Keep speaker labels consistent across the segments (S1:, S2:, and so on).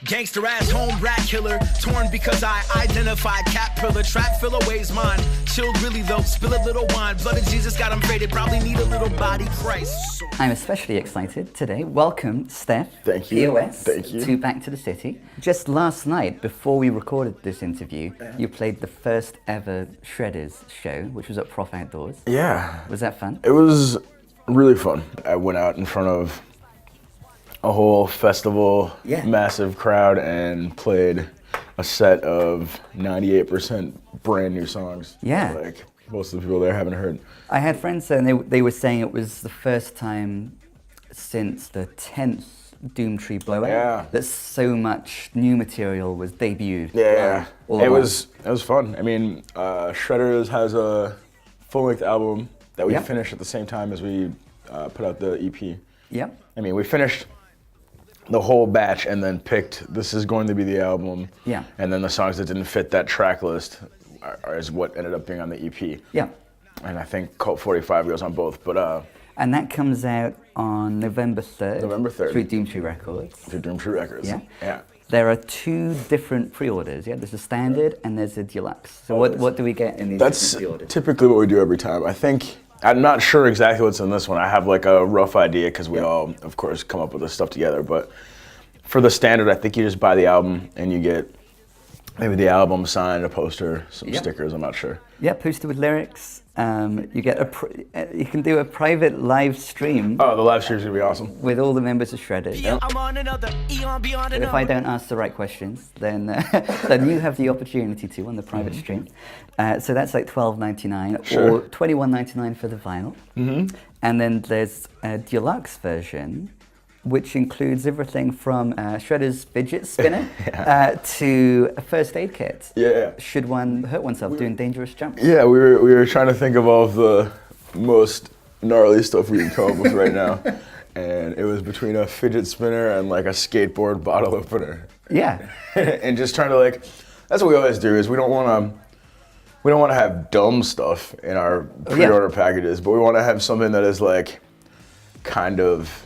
S1: Gangster ass home rat killer. Torn because I identified cat pillar. Trap filler weighs mine. Chilled really though. Spill a little wine. Blood of Jesus got him faded. Probably need a little body Christ.
S2: I'm especially excited today. Welcome, Steph.
S3: Thank you.
S2: P.O.S.
S3: Thank you.
S2: To Back to the City. Just last night, before we recorded this interview, you played the first ever Shredders show, which was at Prof Outdoors.
S3: Yeah.
S2: Was that fun?
S3: It was really fun. I went out in front of a whole festival, massive crowd, and played a set of 98% brand new songs.
S2: Yeah.
S3: Like most of the people there haven't heard.
S2: I had friends there and they were saying it was the first time since the 10th DOOMTREE blowout that so much new material was debuted.
S3: Yeah, it was fun. I mean, Shredders has a full-length album that we finished at the same time as we put out the EP.
S2: Yep.
S3: I mean, we finished the whole batch and then picked this is going to be the album.
S2: Yeah.
S3: And then the songs that didn't fit that track list is what ended up being on the EP.
S2: Yeah.
S3: And I think Cult 45 goes on both, but
S2: and that comes out on November 3rd.
S3: November 3rd.
S2: Through DOOMTREE Records.
S3: Through DOOMTREE Records.
S2: Yeah.
S3: Yeah.
S2: There are two different pre-orders. Yeah, there's a standard and there's a deluxe. So what do we get in these
S3: That's
S2: different pre-orders?
S3: typically what we do every time. I think I'm not sure exactly what's in this one. I have like a rough idea because we all, of course, come up with this stuff together. But for the standard, I think you just buy the album and you get maybe the album signed, a poster, some stickers. I'm not sure. Yeah,
S2: poster with lyrics. You get you can do a private live stream.
S3: Oh, the live stream's gonna be awesome.
S2: With all the members of Shredders.
S1: I'm on another eon beyond
S2: If I don't ask the right questions, then then you have the opportunity to on the private stream. So that's like $12.99 or $21.99 for the vinyl. And then there's a deluxe version, which includes everything from Shredder's fidget spinner to a first aid kit.
S3: Yeah.
S2: Should one hurt oneself doing dangerous jumps.
S3: Yeah, we were trying to think of all of the most gnarly stuff we can come up with right now. And it was between a fidget spinner and like a skateboard bottle opener.
S2: Yeah.
S3: And just trying to like, that's what we always do is we don't want to have dumb stuff in our pre-order packages, but we want to have something that is like kind of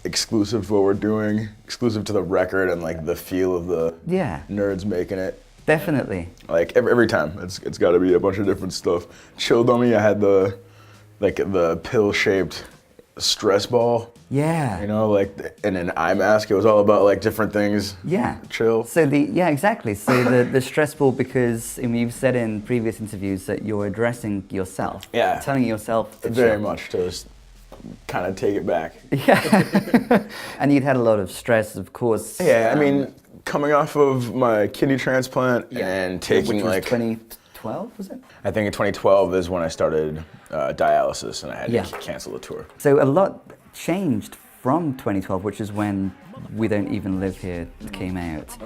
S3: exclusive to what we're doing, exclusive to the record and like the feel of the nerds making it.
S2: Definitely.
S3: Like every time, it's got to be a bunch of different stuff. Chill Dummy, I had the pill-shaped stress ball.
S2: Yeah.
S3: You know, like and an eye mask. It was all about like different things.
S2: Yeah.
S3: Chill.
S2: So exactly. So the stress ball, because I mean, you've said in previous interviews that you're addressing yourself.
S3: Yeah.
S2: Telling yourself to
S3: very
S2: chill.
S3: much to just kind of take it back.
S2: Yeah. And you'd had a lot of stress, of course.
S3: Yeah, I mean, coming off of my kidney transplant and taking
S2: which was
S3: like
S2: 2012, was it?
S3: I think in 2012 is when I started dialysis and I had to cancel the tour.
S2: So a lot changed from 2012, which is when We Don't Even Live Here came out.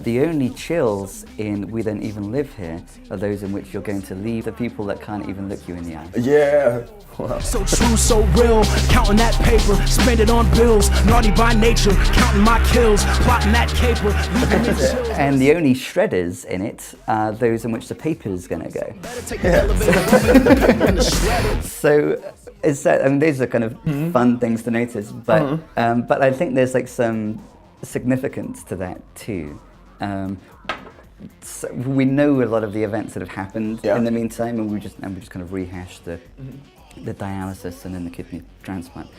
S2: The only chills in We Don't Even Live Here are those in which you're going to leave the people that can't even look you in the eye.
S3: Yeah.
S1: Wow. So true, so real, counting that paper, spend it on bills, naughty by nature, counting my kills, plotting that caper, leaving me chills.
S2: And the only shredders in it are those in which the paper is going to go. So is that, I mean, these are kind of fun things to notice, but I think there's like some significance to that too. So we know a lot of the events that have happened in the meantime, and we just kind of rehashed the dialysis and then the kidney transplant.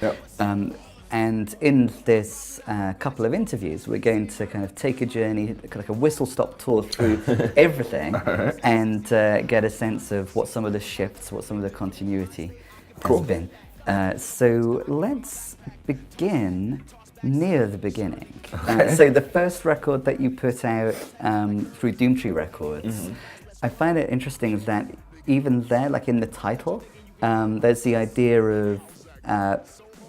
S2: And in this couple of interviews, we're going to kind of take a journey, kind of like a whistle-stop tour through everything, and get a sense of what some of the shifts, what some of the continuity has been. So let's begin near the beginning. So the first record that you put out through DOOMTREE Records, I find it interesting that even there, like in the title, there's the idea of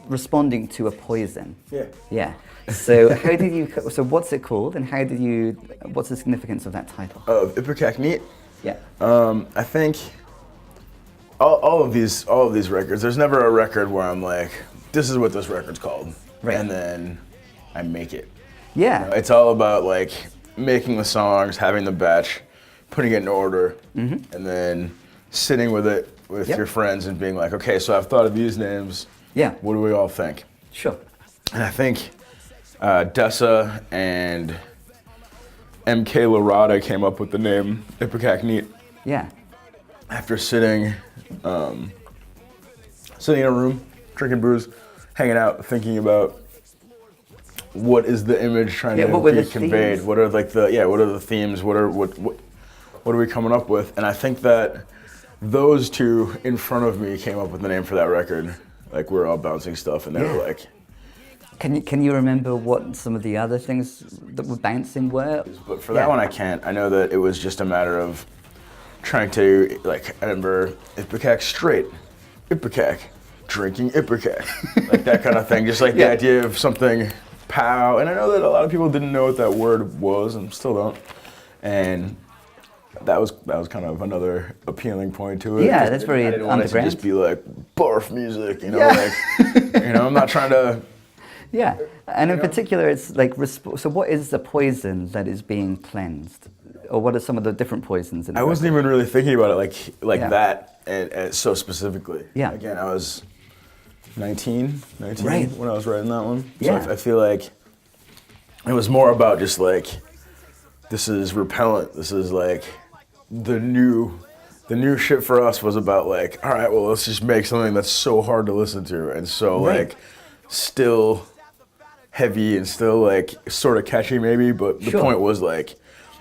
S2: responding to a poison. Yeah. So how did you? So what's it called, and how did you? What's the significance of that title?
S3: Of Ipecac Neat.
S2: Yeah.
S3: I think all of these records. There's never a record where I'm like, this is what this record's called, and then I make it.
S2: Yeah.
S3: You know, it's all about like making the songs, having the batch, putting it in order, and then sitting with it with your friends and being like, okay, so I've thought of these names.
S2: Yeah.
S3: What do we all think?
S2: Sure.
S3: And I think Dessa and MK Larada came up with the name Ipecac Neat.
S2: Yeah.
S3: After sitting in a room, drinking brews, hanging out, thinking about what is the image trying to be conveyed?
S2: Themes?
S3: What are like what are the themes? What are we coming up with? And I think that those two in front of me came up with the name for that record. Like we were all bouncing stuff, and they were like.
S2: Can you remember what some of the other things that were bouncing were?
S3: But for that one, I can't. I know that it was just a matter of trying to, like, I remember Ipecac straight, Ipecac, drinking Ipecac, like that kind of thing. Just like the idea of something pow. And I know that a lot of people didn't know what that word was and still don't. And that was kind of another appealing point to it.
S2: Yeah, that's very
S3: underground. I didn't want it to just be like barf music, you know, like, you know, I'm not trying to.
S2: Yeah, and in particular, it's like, so what is the poison that is being cleansed? Or what are some of the different poisons in the
S3: I wasn't even really thinking about it like that, and so specifically.
S2: Yeah.
S3: Again, I was 19
S2: Right.
S3: when I was writing that one.
S2: Yeah.
S3: So I feel like it was more about just like, this is repellent, this is like the new shit for us was about like, all right, well, let's just make something that's so hard to listen to and so like still heavy and still like sort of catchy maybe, but the point was like,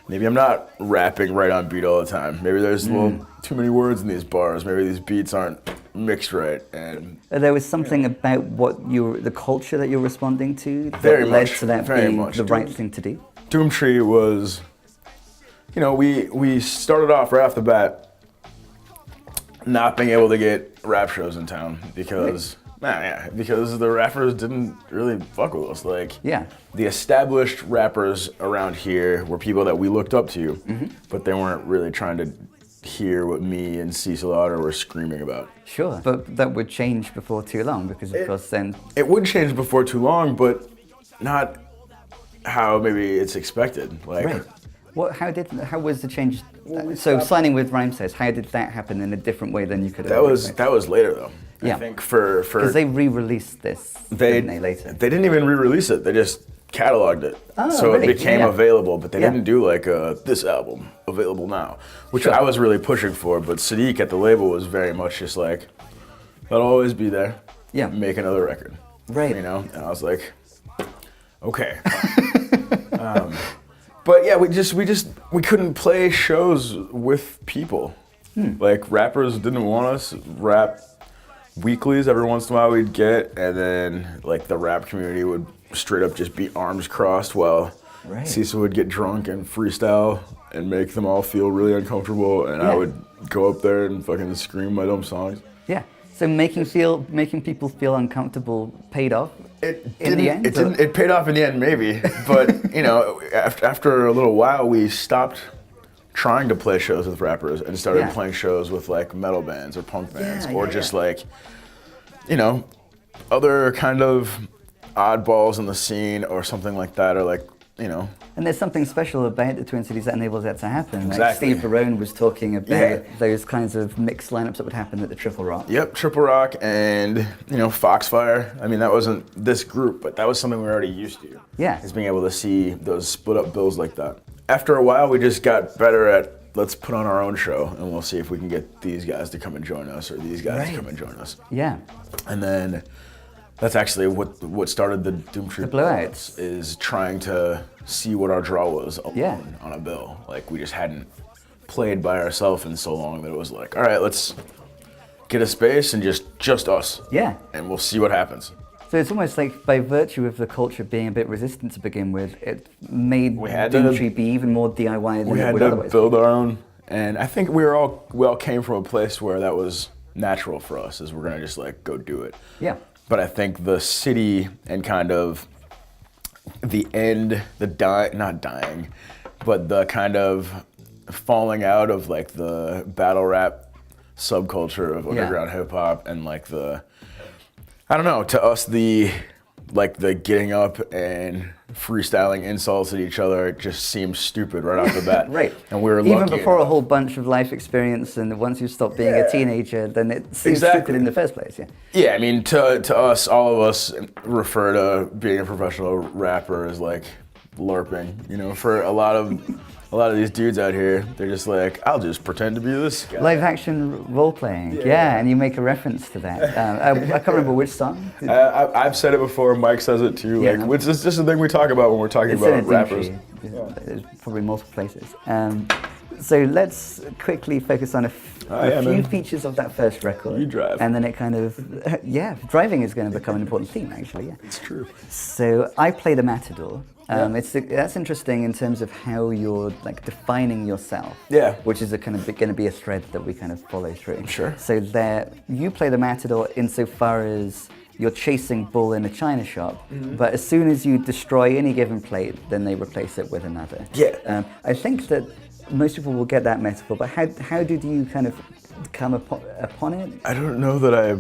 S3: maybe I'm not rapping right on beat all the time. Maybe there's a little too many words in these bars. Maybe these beats aren't mixed right. And
S2: there was something about what the culture that you're responding to that
S3: very
S2: led
S3: much,
S2: to that
S3: very
S2: being
S3: much.
S2: the right thing to do.
S3: DOOMTREE was, you know, we started off right off the bat not being able to get rap shows in town because because the rappers didn't really fuck with us. Like, the established rappers around here were people that we looked up to, but they weren't really trying to hear what me and Cecil Otter were screaming about.
S2: Sure, but that would change before too long because, of course, then...
S3: It would change before too long, but not how maybe it's expected. Like,
S2: how was the change? So signing with Rhyme Says, how did that happen in a different way than you could have expected?
S3: That was later though.
S2: Yeah.
S3: I think for
S2: because they re-released this, didn't they, later?
S3: They didn't even re-release it. They just cataloged it,
S2: so
S3: really? It became available. But they didn't do like this album available now, which I was really pushing for. But Sadiq at the label was very much just like, that'll always be there. Yeah, make another record.
S2: Right.
S3: You know, and I was like, okay. But yeah, we couldn't play shows with people. Like rappers didn't want us rap weeklies every once in a while we'd get, and then like the rap community would straight up just be arms crossed while Cecil would get drunk and freestyle and make them all feel really uncomfortable, and I would go up there and fucking scream my dumb songs. Yeah.
S2: So making people feel uncomfortable paid off.
S3: It paid off in the end, maybe. But you know, after a little while, we stopped trying to play shows with rappers and started playing shows with like metal bands or punk bands or just like, you know, other kind of oddballs in the scene or something like that, or like, you know.
S2: And there's something special about the Twin Cities that enables that to happen.
S3: Exactly.
S2: Like Steve Barone was talking about those kinds of mixed lineups that would happen at the Triple Rock.
S3: Yep, Triple Rock and, you know, Foxfire. I mean, that wasn't this group, but that was something we were already used to.
S2: Yeah.
S3: Is being able to see those split up bills like that. After a while, we just got better at, let's put on our own show and we'll see if we can get these guys to come and join us or these guys to come and join us.
S2: Yeah.
S3: And then that's actually what started the DOOMTREE
S2: blowouts
S3: is trying to see what our draw was alone on a bill. Like we just hadn't played by ourselves in so long that it was like, all right, let's get a space and just us. Yeah. And we'll see what happens.
S2: So it's almost like by virtue of the culture being a bit resistant to begin with, it made DOOMTREE be even more DIY than it would otherwise be.
S3: We had to build our own, and I think we all came from a place where that was natural for us, is we're gonna just like go do it. Yeah. But I think the city and kind of the end, not dying, but the kind of falling out of like the battle rap subculture of underground hip hop and like I don't know, to us the getting up and freestyling insults at each other just seems stupid right off the bat.
S2: Right.
S3: And we were
S2: even
S3: lucky
S2: before a whole bunch of life experience, and once you stop being a teenager, then it seems stupid in the first place. Yeah.
S3: Yeah, I mean, to us, all of us refer to being a professional rapper as like LARPing. You know, for a lot of these dudes out here, they're just like, I'll just pretend to be this guy.
S2: Live action role playing, yeah, and you make a reference to that. I can't remember which song.
S3: I've said it before. Mike says it too. Like, which is just the thing we talk about when we're talking about rappers.
S2: There's probably multiple places. So let's quickly focus on a few features of that first record.
S3: You drive.
S2: And then it kind of, driving is going to become an important theme, actually, yeah.
S3: It's true.
S2: So I play the Matador. That's interesting in terms of how you're like defining yourself.
S3: Yeah.
S2: Which is going to be a thread that we kind of follow through.
S3: Sure.
S2: So you play the Matador insofar as you're chasing bull in a china shop, but as soon as you destroy any given plate, then they replace it with another.
S3: Yeah.
S2: I think that most people will get that metaphor, but how did you kind of come upon it?
S3: I don't know that I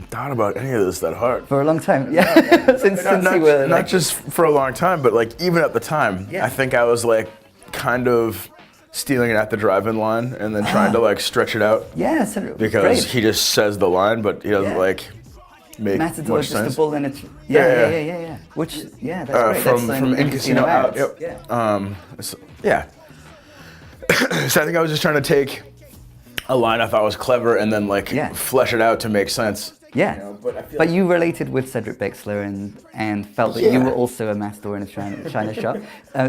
S3: thought about any of this that hard.
S2: For a long time, yeah. since you were
S3: not just for a long time, but like even at the time, I think I was like kind of stealing it at the drive-in line and then trying to like stretch it out.
S2: Yeah,
S3: because he just says the line, but he doesn't like make
S2: Matador
S3: much
S2: just
S3: sense.
S2: a bull in a yeah. Which that's great.
S3: From In Casino Out. Yep.
S2: Yeah.
S3: So I think I was just trying to take a line I thought was clever and then like flesh it out to make sense.
S2: Yeah,
S3: you know, but I feel
S2: but you related with Cedric Bixler and felt that you were also a matador in a China shop,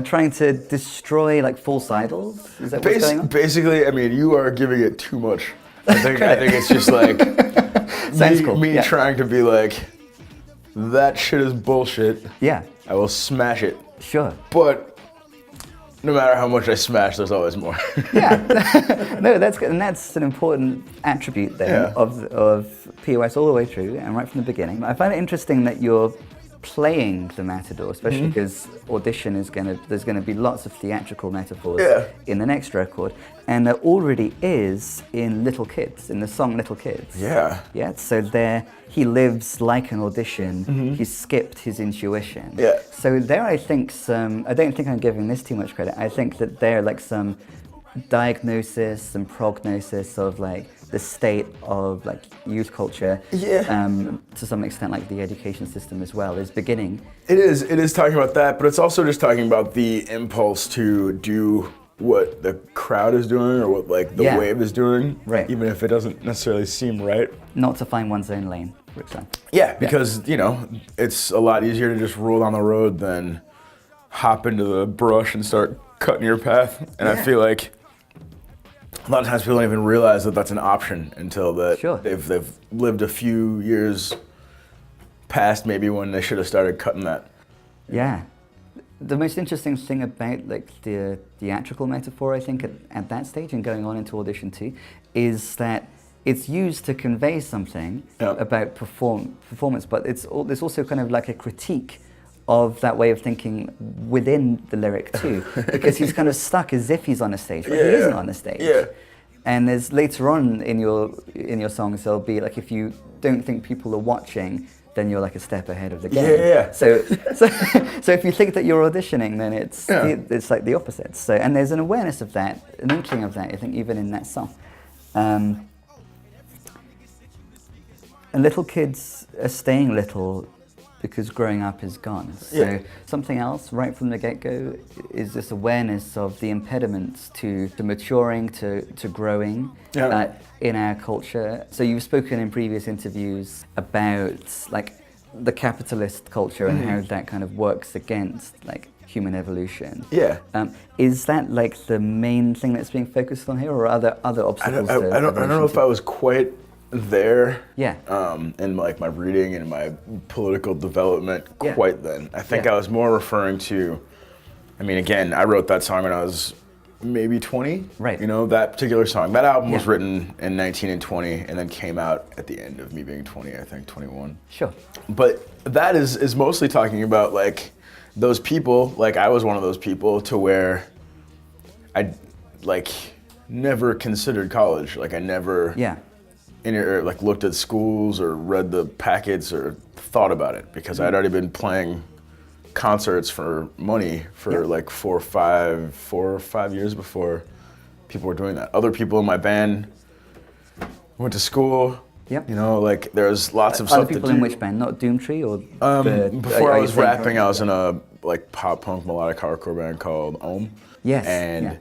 S2: trying to destroy like false idols. Is that what's going on?
S3: Basically, I mean, you are giving it too much. I think it's just like me trying to be like, that shit is bullshit.
S2: Yeah,
S3: I will smash it.
S2: Sure,
S3: but no matter how much I smash, there's always more.
S2: No, that's good, and that's an important attribute there of P.O.S. all the way through and right from the beginning. I find it interesting that you're playing the Matador, especially because Audition there's gonna be lots of theatrical metaphors in the next record, and there already is in Little Kids, in the song Little Kids.
S3: Yeah.
S2: Yeah. So there, he lives like an audition. He's skipped his intuition.
S3: Yeah.
S2: So there, I think I don't think I'm giving this too much credit. I think that there like some diagnosis, some prognosis of like the state of like youth culture, to some extent like the education system as well is beginning. It
S3: is talking about that, but it's also just talking about the impulse to do what the crowd is doing or what like the wave is doing,
S2: right?
S3: Even if it doesn't necessarily seem right.
S2: Not to find one's own lane, for example.
S3: Yeah, because you know it's a lot easier to just roll down the road than hop into the brush and start cutting your path. And I feel like a lot of times people don't even realize that that's an option until they've lived a few years past maybe when they should have started cutting that.
S2: Yeah. The most interesting thing about like the theatrical metaphor, I think, at that stage and going on into Audition 2, is that it's used to convey something about performance, but there's also kind of like a critique of that way of thinking within the lyric too, because he's kind of stuck as if he's on a stage, but he isn't on a stage.
S3: Yeah.
S2: And there's later on in your songs there'll be like, if you don't think people are watching, then you're like a step ahead of the game.
S3: Yeah.
S2: So if you think that you're auditioning, then it's like the opposite. So and there's an awareness of that, an inkling of that, I think, even in that song. And little kids are staying little because growing up is gone. So something else right from the get-go is this awareness of the impediments to maturing, to growing in our culture. So you've spoken in previous interviews about like the capitalist culture and how that kind of works against like human evolution.
S3: Yeah.
S2: Is that like the main thing that's being focused on here, or are there other obstacles?
S3: I don't know if I was quite there in like my reading and my political development quite then. I think I was more referring to, I mean, again, I wrote that song when I was maybe 20,
S2: right?
S3: You know, that particular song. That album was written in 19 and 20 and then came out at the end of me being 20, I think 21.
S2: Sure.
S3: But that is mostly talking about like those people, like I was one of those people to where I like never considered college. Like I never like looked at schools or read the packets or thought about it because I'd already been playing concerts for money for like 4 or 5 years before people were doing that. Other people in my band went to school.
S2: Yep.
S3: You know, like there's lots of stuff to do.
S2: Other people in which band? Not DOOMTREE or?
S3: Before I was rapping, I was in a like pop punk melodic hardcore band called Ohm.
S2: Yes.
S3: And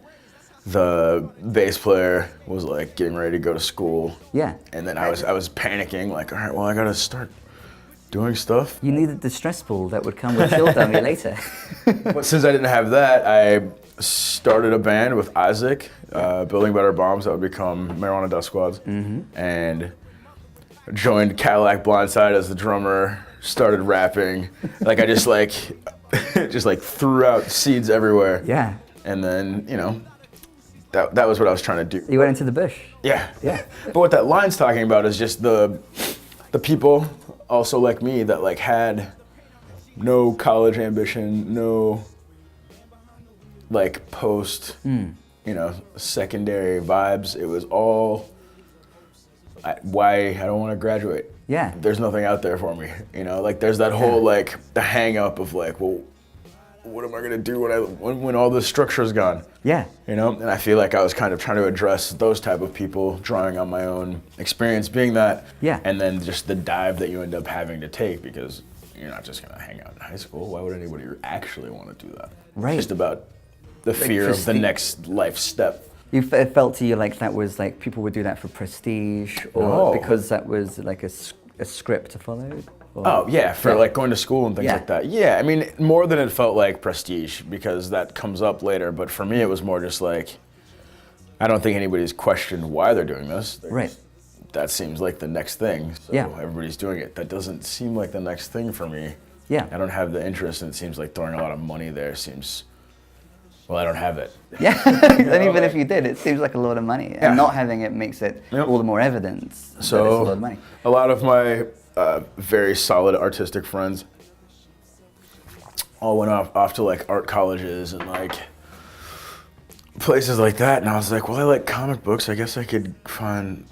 S3: the bass player was like getting ready to go to school.
S2: Yeah.
S3: And then I was panicking, like, all right, well, I gotta start doing stuff.
S2: You needed the stress ball that would come with Chill Dummy later.
S3: But since I didn't have that, I started a band with Isaac, Building Better Bombs, that would become Marijuana Dust Squads, and joined Cadillac Blindside as the drummer, started rapping. Like I just like, just like threw out seeds everywhere.
S2: Yeah.
S3: And then, you know, that was what I was trying to do.
S2: You went into the bush.
S3: Yeah.
S2: Yeah.
S3: But what that line's talking about is just the people also like me that like had no college ambition, no like post, you know, secondary vibes. It was all why I don't want to graduate.
S2: Yeah.
S3: There's nothing out there for me, you know. Like there's that whole like the hang up of like, well, what am I gonna do when all this structure is gone?
S2: Yeah.
S3: You know, and I feel like I was kind of trying to address those type of people, drawing on my own experience being that.
S2: Yeah.
S3: And then just the dive that you end up having to take because you're not just gonna hang out in high school. Why would anybody actually want to do that?
S2: Right.
S3: It's just about the fear of the next life step.
S2: It felt to you like that was like people would do that for prestige or because that was like a script to follow? Or?
S3: Oh yeah, for like going to school and things like that. Yeah, I mean, more than it felt like prestige because that comes up later. But for me, it was more just like, I don't think anybody's questioned why they're doing this.
S2: Right.
S3: That seems like the next thing. So everybody's doing it. That doesn't seem like the next thing for me.
S2: Yeah.
S3: I don't have the interest, and it seems like throwing a lot of money there seems. Well, I don't have it.
S2: Yeah, and even if you did, it seems like a lot of money. And not having it makes it all the more evidence that it's a lot of money.
S3: A lot of my very solid artistic friends all went off to like art colleges and like places like that. And I was like, well, I like comic books. I guess I could find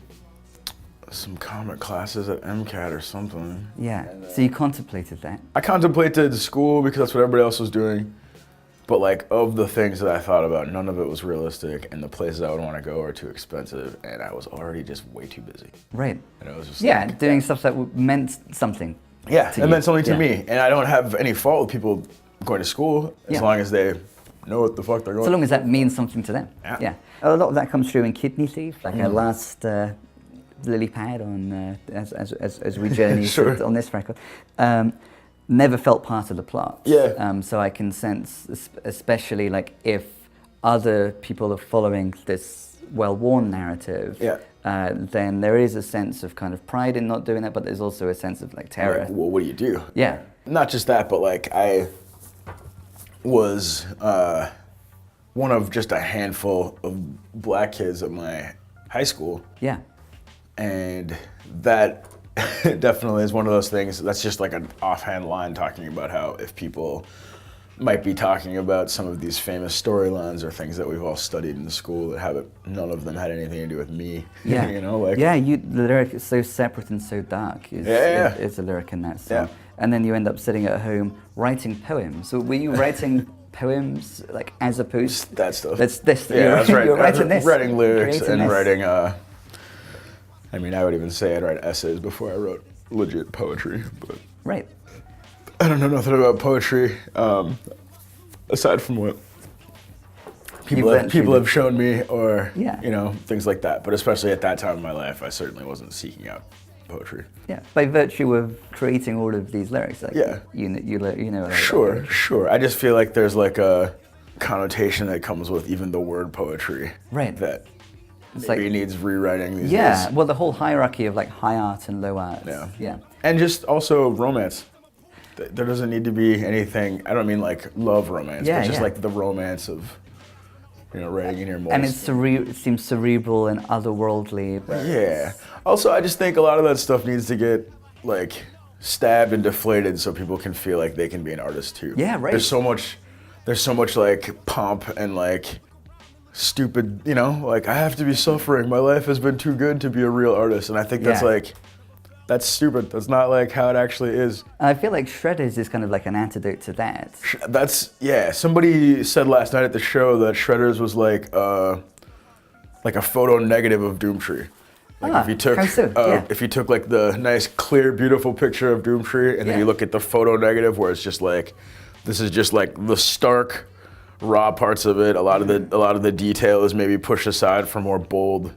S3: some comic classes at MCAT or something.
S2: Yeah, so you contemplated that?
S3: I contemplated school because that's what everybody else was doing. But like of the things that I thought about, none of it was realistic, and the places I would want to go are too expensive, and I was already just way too busy.
S2: Right.
S3: And it was just
S2: doing stuff that meant something.
S3: Yeah, it meant something to me, and I don't have any fault with people going to school as long as they know what the fuck they're going.
S2: So long as that means something to them.
S3: Yeah.
S2: A lot of that comes through in Kidney Thief, like our last lily pad on as we journey on this record. Never felt part of the plot.
S3: Yeah.
S2: So I can sense, especially like if other people are following this well-worn narrative, then there is a sense of kind of pride in not doing that, but there's also a sense of like terror.
S3: Like, well, what do you do?
S2: Yeah.
S3: Not just that, but like I was one of just a handful of black kids at my high school.
S2: Yeah.
S3: And that definitely is one of those things. That's just like an offhand line talking about how if people might be talking about some of these famous storylines or things that we've all studied in the school that none of them had anything to do with me.
S2: Yeah.
S3: You know, like
S2: the lyric is so separate and so dark. Is a lyric in that song.
S3: Yeah.
S2: And then you end up sitting at home writing poems. So were you writing poems like as opposed to
S3: that stuff?
S2: I was
S3: writing lyrics and writing. I mean, I would even say I'd write essays before I wrote legit poetry, but
S2: right.
S3: I don't know nothing about poetry, aside from what people have shown me, or you know, things like that. But especially at that time in my life, I certainly wasn't seeking out poetry.
S2: Yeah, by virtue of creating all of these lyrics, like you know.
S3: Sure. I just feel like there's like a connotation that comes with even the word poetry,
S2: right?
S3: That
S2: it's
S3: maybe needs rewriting these days.
S2: Yeah, well, the whole hierarchy of like high art and low art. Yeah.
S3: And just also romance. There doesn't need to be anything, I don't mean like love romance, but just like the romance of, you know, writing in your voice.
S2: And it seems cerebral and otherworldly.
S3: Yeah. Also, I just think a lot of that stuff needs to get like stabbed and deflated so people can feel like they can be an artist too.
S2: Yeah, right.
S3: There's so much like pomp and like stupid, you know, like I have to be suffering. My life has been too good to be a real artist. And I think that's like, that's stupid. That's not like how it actually is.
S2: I feel like Shredders is kind of like an antidote to that.
S3: Somebody said last night at the show that Shredders was like a photo negative of DOOMTREE. Like if you took like the nice, clear, beautiful picture of DOOMTREE and then you look at the photo negative where it's just like This is just like the stark, raw parts of it. A lot of the detail is maybe pushed aside for more bold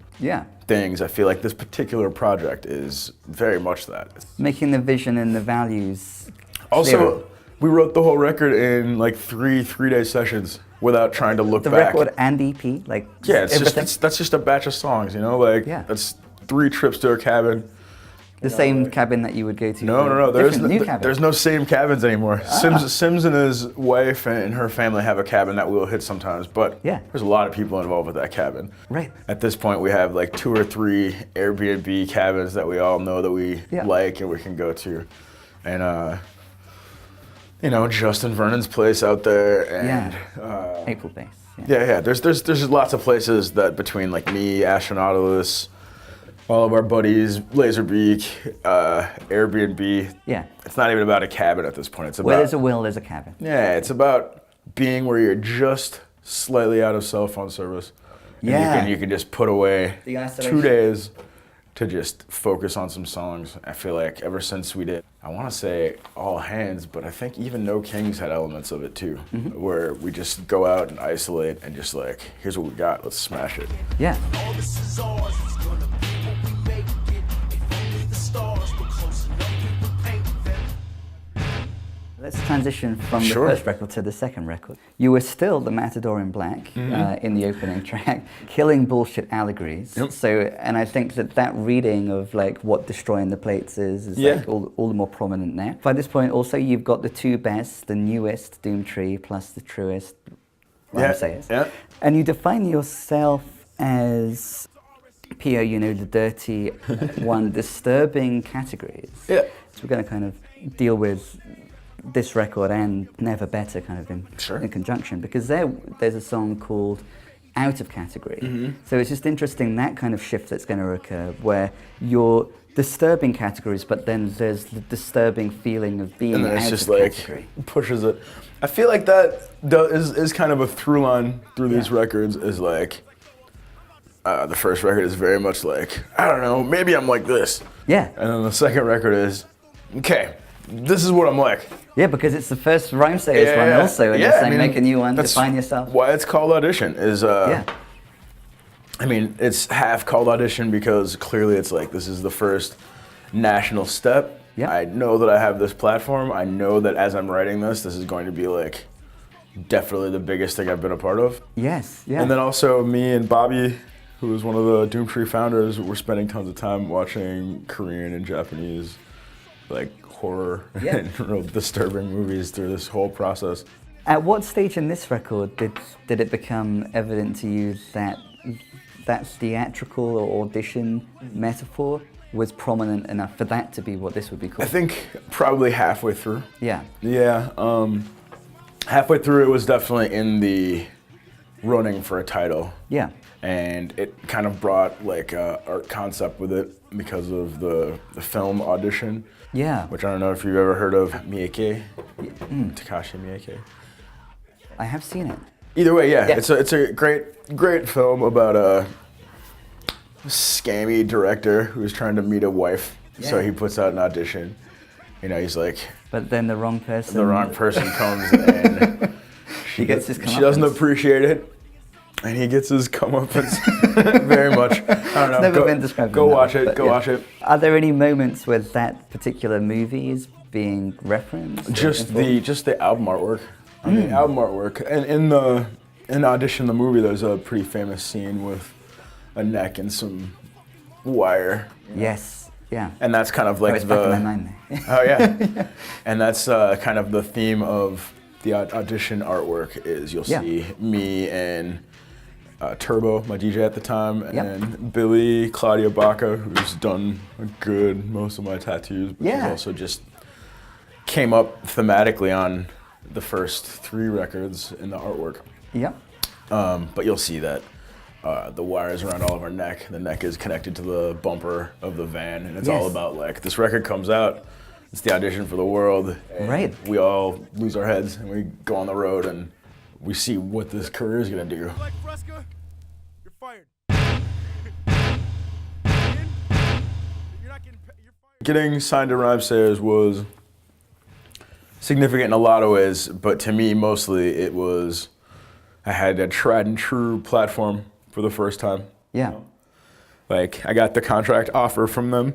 S3: things. I feel like this particular project is very much that.
S2: Making the vision and the values
S3: also
S2: clearer.
S3: We wrote the whole record in like three-day sessions without trying to look
S2: the
S3: back.
S2: record and EP, like
S3: yeah, it's
S2: everything.
S3: just that's just a batch of songs, you know, like that's 3 trips to a cabin.
S2: The same cabin that you would go to.
S3: No. There's no same cabins anymore.
S2: Ah.
S3: Sims and his wife and her family have a cabin that we'll hit sometimes, but there's a lot of people involved with that cabin.
S2: Right.
S3: At this point, we have like 2 or 3 Airbnb cabins that we all know that we like and we can go to, and you know, Justin Vernon's place out there, and
S2: April Base.
S3: Yeah. There's lots of places that between like me, Astronautalis, all of our buddies, Laserbeak, Airbnb.
S2: Yeah.
S3: It's not even about a cabin at this point. It's about
S2: where there's a will, there's a cabin.
S3: Yeah, it's about being where you're just slightly out of cell phone service. And you can just put away 2 days to just focus on some songs. I feel like ever since we did, I want to say All Hands, but I think even No Kings had elements of it too, where we just go out and isolate and just like, here's what we got, let's smash it.
S2: Yeah.
S1: All this is ours, it's gonna be what we make it. If only the stars were close enough, we would paint them.
S2: Let's transition from the first record to the second record. You were still the Matador in Black in the opening track, killing bullshit allegories.
S3: Yep.
S2: So, and I think that reading of like what Destroying the Plates is like all the more prominent now. By this point, also you've got the 2 best, the newest DOOMTREE plus the truest rhymesayers.
S3: Yeah.
S2: And you define yourself as P.O., you know, the dirty one, disturbing categories.
S3: Yeah.
S2: So we're going to kind of deal with this record and Never Better kind of in conjunction, because there's a song called Out of Category. So it's just interesting that kind of shift that's going to occur where you're disturbing categories, but then there's the disturbing feeling of being out of category.
S3: Pushes it. I feel like that is kind of a through line through these records, is like the first record is very much like, I don't know, maybe I'm like this.
S2: Yeah.
S3: And then the second record is, okay, this is what I'm like.
S2: Yeah, because it's the first rhymesayers one also, and you're saying make a new one, define yourself.
S3: Why it's called Audition is, I mean, it's half called Audition because clearly it's like, this is the first national step.
S2: Yep.
S3: I know that I have this platform. I know that as I'm writing this is going to be like definitely the biggest thing I've been a part of.
S2: Yes, yeah.
S3: And then also me and Bobby, who is one of the DOOMTREE founders, we're spending tons of time watching Korean and Japanese like horror and real disturbing movies through this whole process.
S2: At what stage in this record did it become evident to you that that theatrical or audition metaphor was prominent enough for that to be what this would be called?
S3: I think probably halfway through.
S2: Yeah.
S3: Yeah. Halfway through, it was definitely in the running for a title.
S2: Yeah.
S3: And it kind of brought like a art concept with it because of the film Audition.
S2: Yeah.
S3: Which I don't know if you've ever heard of Takashi Miike.
S2: I have seen it.
S3: Either way, yeah. It's a great film about a scammy director who's trying to meet a wife. Yeah. So he puts out an audition. You know, he's like,
S2: but then the wrong person
S3: comes and
S2: he gets his comeuppance.
S3: She doesn't appreciate it. And he gets his comeuppance very much. I don't know.
S2: It's never been described.
S3: Go watch it. Go watch it.
S2: Are there any moments where that particular movie is being referenced?
S3: Just the album artwork. I mean, album artwork. And in Audition, the movie, there's a pretty famous scene with a neck and some wire.
S2: Yes. Yeah.
S3: And that's kind of like
S2: it's back in my mind there.
S3: Oh yeah. And that's kind of the theme of the Audition artwork is you'll see me and Turbo, my DJ at the time, and Billy, Claudia Baca, who's done most of my tattoos, but she's also just came up thematically on the first 3 records in the artwork.
S2: Yep.
S3: But you'll see that the wires around all of our neck. The neck is connected to the bumper of the van, and it's all about like, this record comes out, it's the audition for the world.
S2: Right.
S3: We all lose our heads and we go on the road and we see what this career is gonna do.
S4: Like Fresca, you're fired.
S3: Getting signed to Rhymesayers was significant in a lot of ways, but to me, mostly it was, I had a tried and true platform for the first time.
S2: Yeah.
S3: Like, I got the contract offer from them.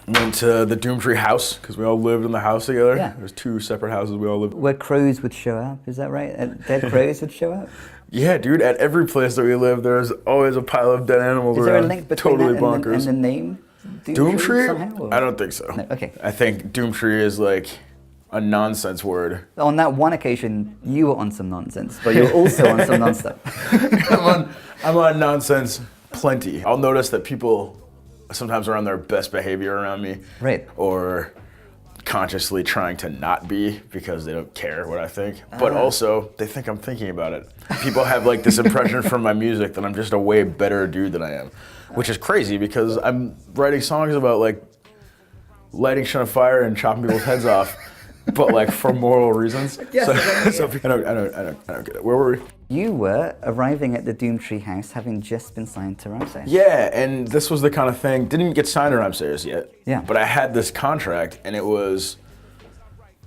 S3: Went to the DOOMTREE house, because we all lived in the house together.
S2: Yeah.
S3: There's 2 separate houses we all lived in.
S2: Where crows would show up, is that right? Dead crows would show up?
S3: Yeah, dude, at every place that we live, there's always a pile of dead animals
S2: Is
S3: around.
S2: there a link between
S3: totally
S2: that
S3: bonkers.
S2: and the name?
S3: DOOMTREE?
S2: Somehow, or?
S3: I don't think so.
S2: No, okay.
S3: I think DOOMTREE is like a nonsense word.
S2: On that one occasion, you were on some nonsense, but you're also on some non-stuff.
S3: I'm on nonsense plenty. I'll notice that people sometimes are on their best behavior around me.
S2: Right.
S3: Or consciously trying to not be because they don't care what I think. But also, they think I'm thinking about it. People have like this impression from my music that I'm just a way better dude than I am. Which is crazy because I'm writing songs about like lighting shit on fire and chopping people's heads off. But like for moral reasons.
S2: Yes,
S3: So I don't get it. Where were we?
S2: You were arriving at the DOOMTREE house having just been signed to Ramsay.
S3: Yeah, and this was the kind of thing, didn't get signed to Ramsay's yet.
S2: Yeah.
S3: But I had this contract and it was,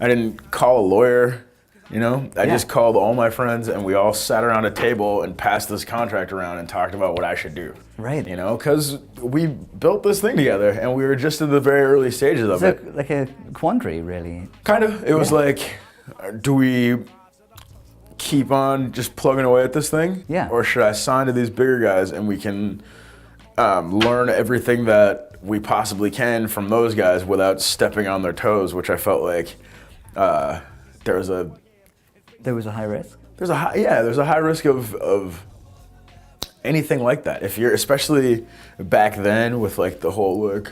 S3: I didn't call a lawyer, you know? I just called all my friends and we all sat around a table and passed this contract around and talked about what I should do.
S2: Right.
S3: You know, because we built this thing together and we were just in the very early stages of it.
S2: Like a quandary, really.
S3: Kind of. It was like, do we keep on just plugging away at this thing?
S2: Yeah.
S3: Or should I sign to these bigger guys and we can learn everything that we possibly can from those guys without stepping on their toes, which I felt like there was a
S2: high risk?
S3: there's a high risk of anything like that. If you're, especially back then with like the whole like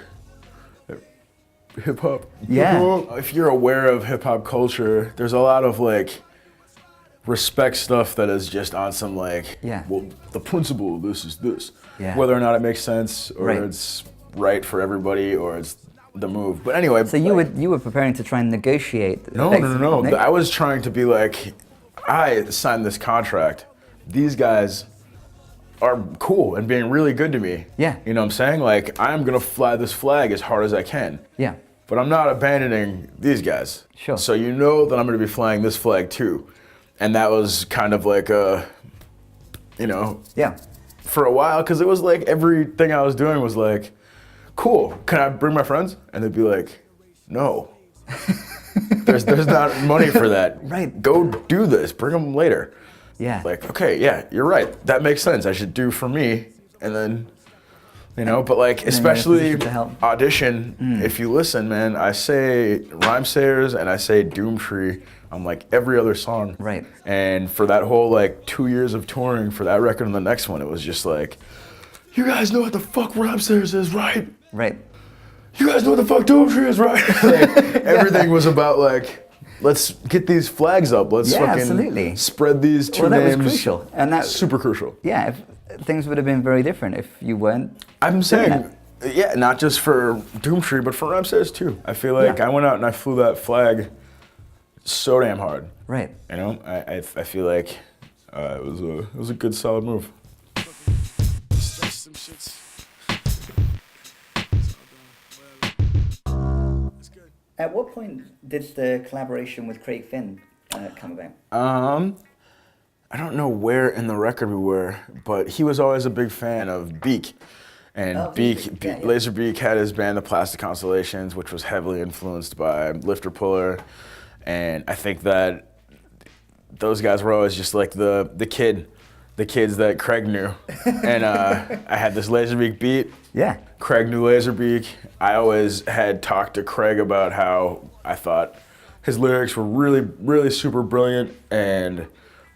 S3: hip hop.
S2: Yeah.
S3: If you're aware of hip hop culture, there's a lot of like respect stuff that is just on some like, well, the principle of this is this.
S2: Yeah.
S3: Whether or not it makes sense or
S2: Right.
S3: it's right for everybody or it's the move. But anyway.
S2: So you were preparing to try and negotiate.
S3: No. I was trying to be like, I signed this contract. These guys are cool and being really good to me.
S2: Yeah.
S3: You know what I'm saying? Like, I'm gonna fly this flag as hard as I can.
S2: Yeah.
S3: But I'm not abandoning these guys.
S2: Sure.
S3: So you know that I'm gonna be flying this flag too. And that was kind of like a, you know,
S2: Yeah.
S3: for a while, because it was like everything I was doing was like, cool, can I bring my friends? And they'd be like, no. There's not money for that.
S2: Right.
S3: Go do this, bring them later.
S2: Yeah.
S3: Like, okay, yeah, you're right. That makes sense. I should do for me. And then, you know, but like,
S2: you're in a
S3: especially
S2: position to help.
S3: audition, if you listen, man, I say Rhymesayers and I say DOOMTREE on like every other song.
S2: Right.
S3: And for that whole like 2 years of touring for that record and the next one, it was just like, you guys know what the fuck Rhymesayers is, right?
S2: Right.
S3: You guys know what the fuck DOOMTREE is, right? Like, everything was about like, let's get these flags up. Let's fucking
S2: absolutely.
S3: spread these two
S2: Well, that
S3: names.
S2: was crucial, and that
S3: super crucial.
S2: Yeah, things would have been very different if you weren't.
S3: I'm
S2: doing
S3: saying,
S2: that.
S3: yeah, not just for DOOMTREE, but for Rhymesayers too. I feel like I went out and I flew that flag so damn hard.
S2: Right.
S3: You know, I feel like it was a good solid move.
S4: Stretch some shits. It's good.
S2: At what point did the collaboration with Craig Finn come about?
S3: I don't know where in the record we were, but he was always a big fan of Beak. And Laserbeak had his band, The Plastic Constellations, which was heavily influenced by Lifter Puller. And I think that those guys were always just like the kids that Craig knew. And I had this Laserbeak beat.
S2: Yeah.
S3: Craig knew Laserbeak. I always had talked to Craig about how I thought his lyrics were really, really super brilliant, and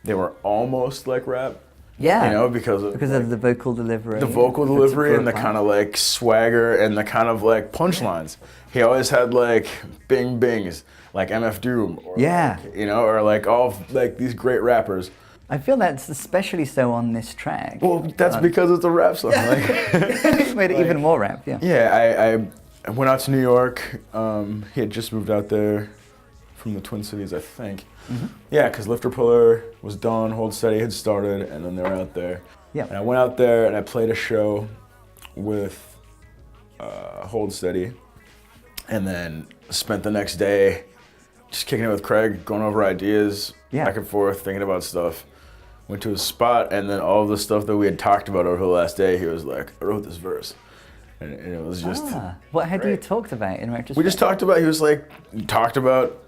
S3: they were almost like rap.
S2: Yeah.
S3: You know, because of
S2: the vocal delivery.
S3: the vocal delivery and the kind of like swagger and the kind of like punchlines. He always had like bing bings, like MF Doom, or like, you know, or like all of, like these great rappers.
S2: I feel that's especially so on this track.
S3: Well, that's because it's a rap song. Like,
S2: It made it even more rap. Yeah.
S3: yeah, I went out to New York. He had just moved out there from the Twin Cities, I think.
S2: Mm-hmm.
S3: Yeah, because Lifter Puller was done, Hold Steady had started, and then they were out there.
S2: Yeah.
S3: And I went out there and I played a show with Hold Steady, and then spent the next day just kicking it with Craig, going over ideas, back and forth, thinking about stuff. Went to his spot, and then all of the stuff that we had talked about over the last day, he was like, I wrote this verse. And it was just
S2: what had you talked about in retrospect?
S3: We just talked about, talked about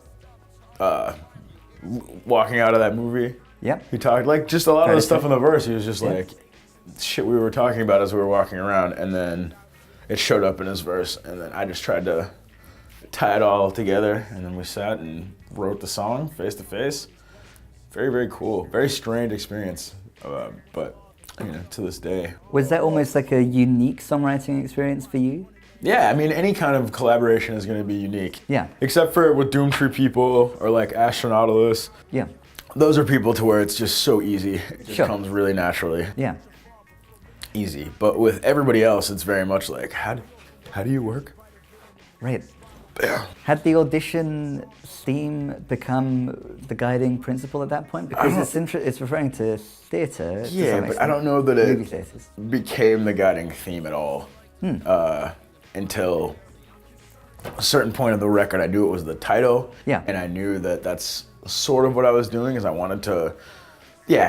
S3: walking out of that movie.
S2: Yep.
S3: He talked, like, just a lot of the stuff in the verse, he was just like, shit we were talking about as we were walking around, and then it showed up in his verse, and then I just tried to tie it all together, and then we sat and wrote the song face to face. Very, very cool. Very strange experience, but to this day.
S2: Was that almost like a unique songwriting experience for you?
S3: Yeah, I mean, any kind of collaboration is going to be unique.
S2: Yeah.
S3: Except for with DOOMTREE people or like Astronautalis.
S2: Yeah.
S3: Those are people to where it's just so easy. It just comes really naturally.
S2: Yeah.
S3: Easy. But with everybody else, it's very much like, how do you work?
S2: Right.
S3: Yeah.
S2: Had the audition theme become the guiding principle at that point? Because it's referring to theatre.
S3: Yeah, but I don't know that it became the guiding theme at all until a certain point of the record. I knew it was the title, and I knew that that's sort of what I was doing. Is I wanted to,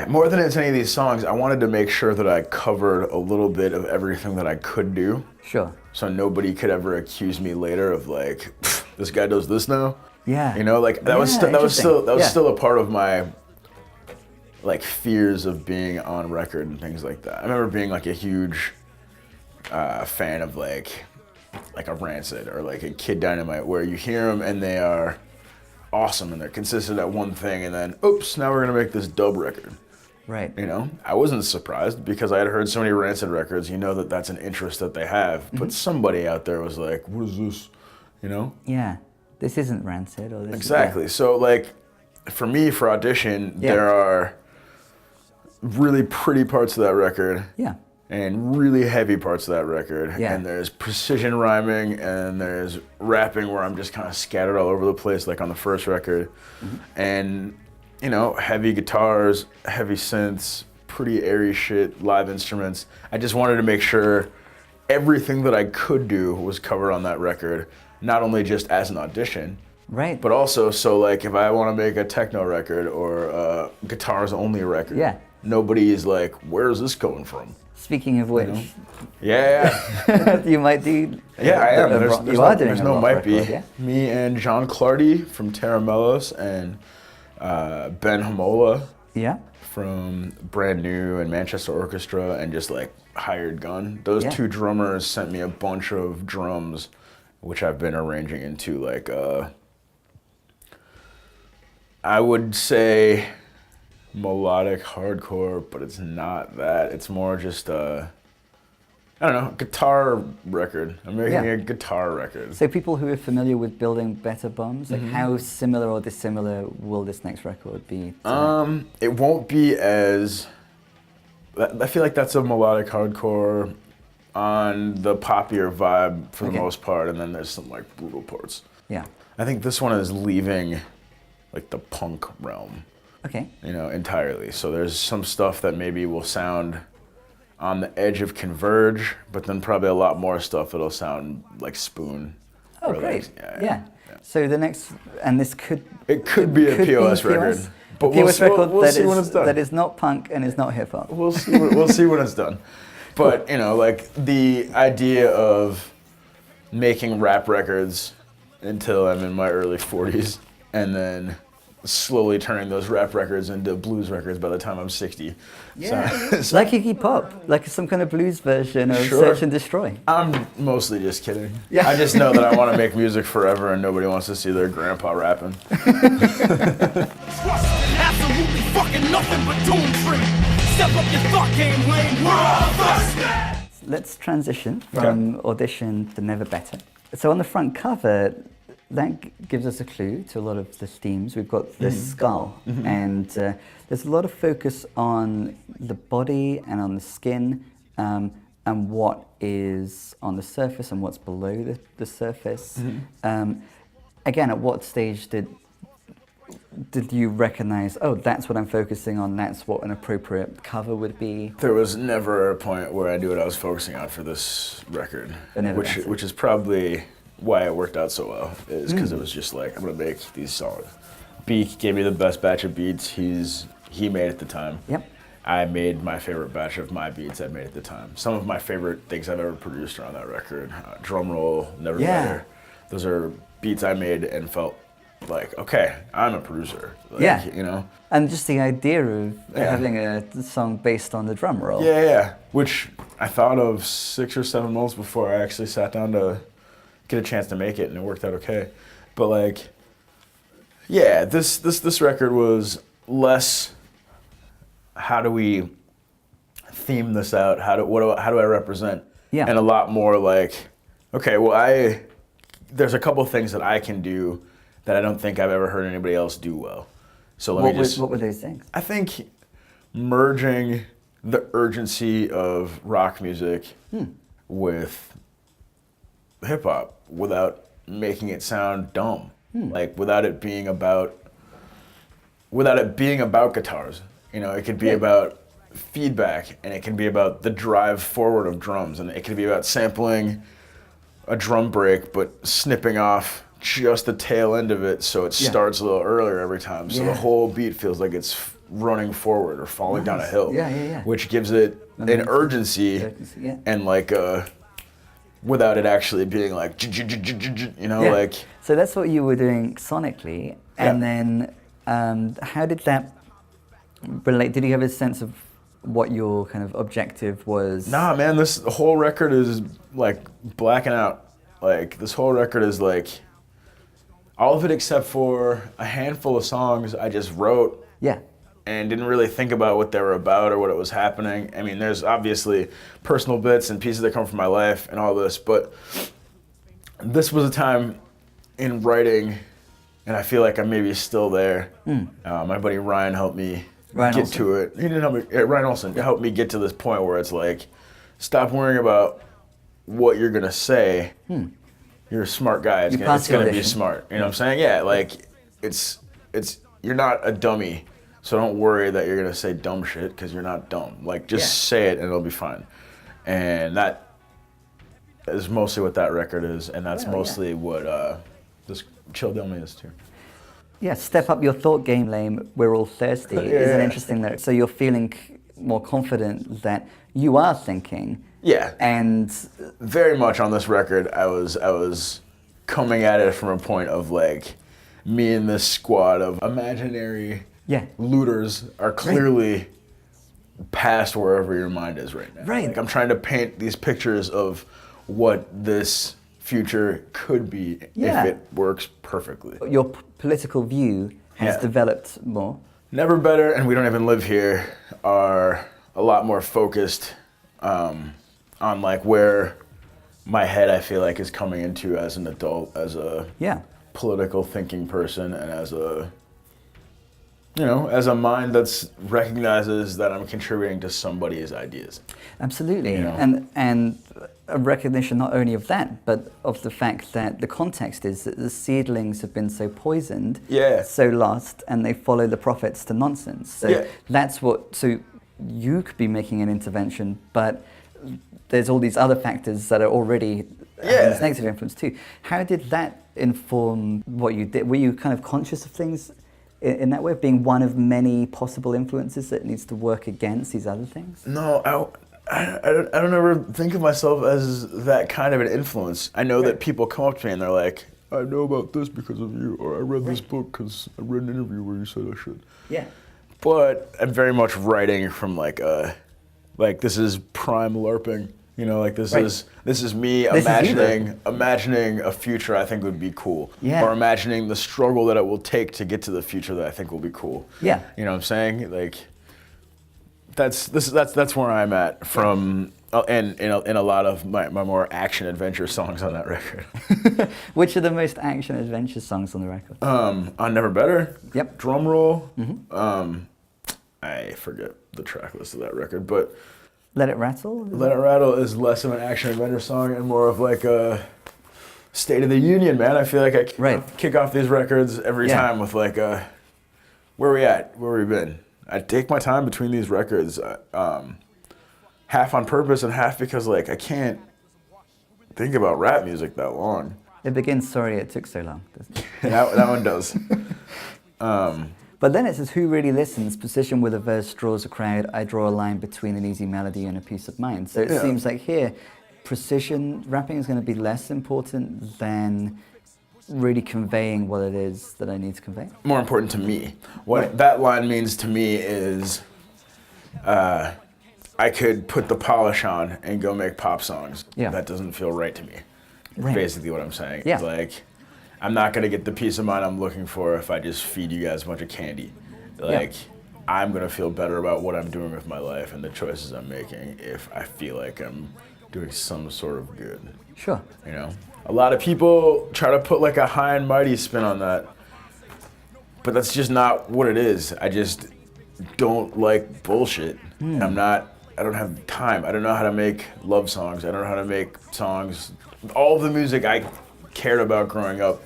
S3: more than it's any of these songs, I wanted to make sure that I covered a little bit of everything that I could do.
S2: Sure.
S3: So nobody could ever accuse me later of like, this guy does this now.
S2: Yeah.
S3: You know, like that was still a part of my like fears of being on record and things like that. I remember being like a huge fan of like a Rancid or like a Kid Dynamite, where you hear them and they are awesome and they're consistent at one thing, and then oops, now we're gonna make this dub record.
S2: Right.
S3: You know, I wasn't surprised because I had heard so many Rancid records. You know that's an interest that they have. But somebody out there was like, "What is this?" You know?
S2: Yeah. This isn't Rancid, or this.
S3: Exactly. So like, for me, for audition, there are really pretty parts of that record.
S2: Yeah.
S3: And really heavy parts of that record.
S2: Yeah.
S3: And there's precision rhyming and there's rapping where I'm just kind of scattered all over the place, like on the first record. And you know, heavy guitars, heavy synths, pretty airy shit, live instruments. I just wanted to make sure everything that I could do was covered on that record, not only just as an audition,
S2: right,
S3: but also so like if I want to make a techno record or a guitars only record, nobody is like, where's this coming from?
S2: Speaking of which,
S3: you
S2: might do.
S3: Yeah, I am.
S2: There's
S3: no might
S2: record,
S3: be.
S2: Yeah?
S3: Me and John Clardy from Tera Milos and Ben Homola from Brand New and Manchester Orchestra and just like hired gun. Those two drummers sent me a bunch of drums, which I've been arranging into like I would say melodic hardcore, but it's not that. It's more just I don't know, guitar record. I'm making a guitar record.
S2: So people who are familiar with building better bombs, like how similar or dissimilar will this next record be?
S3: It won't be as, I feel like that's a melodic hardcore on the poppier vibe for the most part, and then there's some like brutal parts.
S2: Yeah.
S3: I think this one is leaving like the punk realm.
S2: Okay.
S3: You know, entirely. So there's some stuff that maybe will sound on the edge of Converge, but then probably a lot more stuff that'll sound like Spoon.
S2: Oh, great. Yeah. So the next, and this could...
S3: It could be a P.O.S. record.
S2: But we'll see when it's done. That is not punk and is not hip hop.
S3: We'll see when it's done. But, you know, like the idea of making rap records until I'm in my early 40s and then slowly turning those rap records into blues records by the time I'm 60.
S2: Yeah, so like Iggy Pop, like some kind of blues version of Search and Destroy.
S3: I'm mostly just kidding. Yeah. I just know that I want to make music forever and nobody wants to see their grandpa rapping.
S1: Absolutely fucking nothing but DOOMTREE. Step up your thought game, lane. We're all first.
S2: Let's transition from audition to Never Better. So on the front cover, that gives us a clue to a lot of the themes. We've got this skull, and there's a lot of focus on the body and on the skin, and what is on the surface and what's below the surface. Again, at what stage did you recognize, oh, that's what I'm focusing on, that's what an appropriate cover would be?
S3: There was never a point where I knew what I was focusing on for this record, which is probably why it worked out so well is because it was just like, I'm gonna make these songs. Beak gave me the best batch of beats he made at the time.
S2: Yep.
S3: I made my favorite batch of my beats I made at the time. Some of my favorite things I've ever produced are on that record. Drum Roll, Never Better. Those are beats I made and felt like, okay, I'm a producer. Like, you know?
S2: And just the idea of having a song based on the drum roll.
S3: Yeah. Which I thought of 6 or 7 months before I actually sat down to get a chance to make it, and it worked out okay. But like, yeah, this record was less, how do we theme this out? How do I represent?
S2: Yeah.
S3: And a lot more like, okay, well, there's a couple things that I can do that I don't think I've ever heard anybody else do well. So what
S2: were those things?
S3: I think merging the urgency of rock music with hip hop without making it sound dumb. Like without it being about guitars. You know, it could be about feedback, and it can be about the drive forward of drums, and it can be about sampling a drum break but snipping off just the tail end of it so it starts a little earlier every time. So the whole beat feels like it's running forward or falling down a hill. Which gives it an urgency and like without it actually being like, you know, like.
S2: So that's what you were doing sonically, and then how did that relate? Did you have a sense of what your kind of objective was?
S3: Nah, man, this whole record is like blacking out. Like this whole record is like all of it except for a handful of songs I just wrote.
S2: Yeah.
S3: And didn't really think about what they were about or what it was happening. I mean, there's obviously personal bits and pieces that come from my life and all this, but this was a time in writing, and I feel like I'm maybe still there. My buddy Ryan helped me get to it. He didn't help me. Ryan Olsen helped me get to this point where it's like, stop worrying about what you're gonna say. You're a smart guy. It's gonna be smart. You know what I'm saying? Yeah. Like, it's you're not a dummy. So don't worry that you're gonna say dumb shit, because you're not dumb. Like, just say it and it'll be fine. And that is mostly what that record is, and that's mostly what this Chill Dummy is too.
S2: Yeah, Step Up Your Thought Game Lame, We're All Thirsty is an interesting lyric. So you're feeling more confident that you are thinking.
S3: Yeah.
S2: And
S3: very much on this record, I was coming at it from a point of like, me and this squad of imaginary looters are clearly past wherever your mind is right now.
S2: Right.
S3: Like, I'm trying to paint these pictures of what this future could be if it works perfectly.
S2: Your political view has developed more.
S3: Never Better and We Don't Even Live Here are a lot more focused on like where my head, I feel like, is coming into as an adult, as a political thinking person, and as a, you know, as a mind that's recognizes that I'm contributing to somebody's ideas.
S2: Absolutely,
S3: You know?
S2: and a recognition not only of that, but of the fact that the context is that the seedlings have been so poisoned, so lost, and they follow the prophets to nonsense. So that's what. So you could be making an intervention, but there's all these other factors that are already having this negative influence too. How did that inform what you did? Were you kind of conscious of things in that way, of being one of many possible influences that needs to work against these other things?
S3: No, I don't ever think of myself as that kind of an influence. I know that people come up to me and they're like, I know about this because of you, or I read this book because I read an interview where you said I should.
S2: Yeah.
S3: But I'm very much writing from like this is prime LARPing. You know, like this is me imagining a future I think would be cool.
S2: Yeah.
S3: Or imagining the struggle that it will take to get to the future that I think will be cool.
S2: Yeah.
S3: You know what I'm saying? Like, that's where I'm at from, and in a lot of my more action adventure songs on that record.
S2: Which are the most action adventure songs on the record?
S3: On Never Better.
S2: Yep.
S3: Drum Roll. I forget the track list of that record, but
S2: Let It Rattle?
S3: Let It Rattle is less of an action adventure song and more of like a State of the Union, man. I feel like I kick off these records every time with like where we at, where we been. I take my time between these records, half on purpose and half because like I can't think about rap music that long.
S2: It begins, sorry it took so long, doesn't it?
S3: that one does.
S2: But then it says, who really listens? Precision with a verse draws a crowd. I draw a line between an easy melody and a peace of mind. So it seems like here, precision, rapping is going to be less important than really conveying what it is that I need to convey.
S3: More important to me. What that line means to me is I could put the polish on and go make pop songs.
S2: Yeah.
S3: That doesn't feel right to me.
S2: Right.
S3: Basically what I'm saying.
S2: Yeah.
S3: Like, I'm not gonna get the peace of mind I'm looking for if I just feed you guys a bunch of candy. Like, I'm gonna feel better about what I'm doing with my life and the choices I'm making if I feel like I'm doing some sort of good.
S2: Sure.
S3: You know? A lot of people try to put like a high and mighty spin on that, but that's just not what it is. I just don't like bullshit. I don't have time. I don't know how to make love songs. I don't know how to make songs. All the music I cared about growing up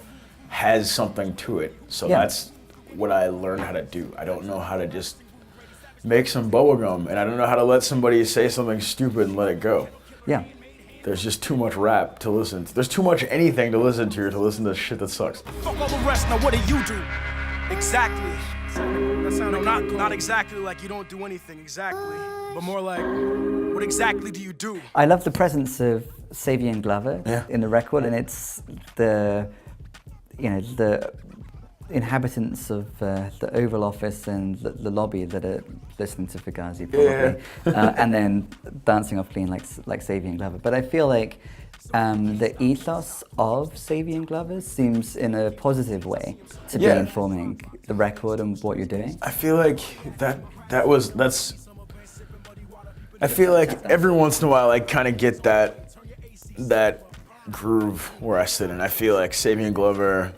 S3: has something to it. So that's what I learned how to do. I don't know how to just make some bubblegum, and I don't know how to let somebody say something stupid and let it go.
S2: Yeah.
S3: There's just too much rap to listen to. There's too much anything to listen to shit that sucks.
S4: Fuck all the rest, now what do you do? Exactly. That sounded not exactly like you don't do anything exactly, but more like, what exactly do you do?
S2: I love the presence of Savian Glover in the record, and it's the inhabitants of the Oval Office and the lobby that are listening to Fugazi probably, and then dancing off clean like Savian Glover. But I feel like the ethos of Savian Glover seems in a positive way to be informing the record and what you're doing.
S3: I feel like that's. I feel like every once in a while I kind of get that groove where I sit in. I feel like Savian Glover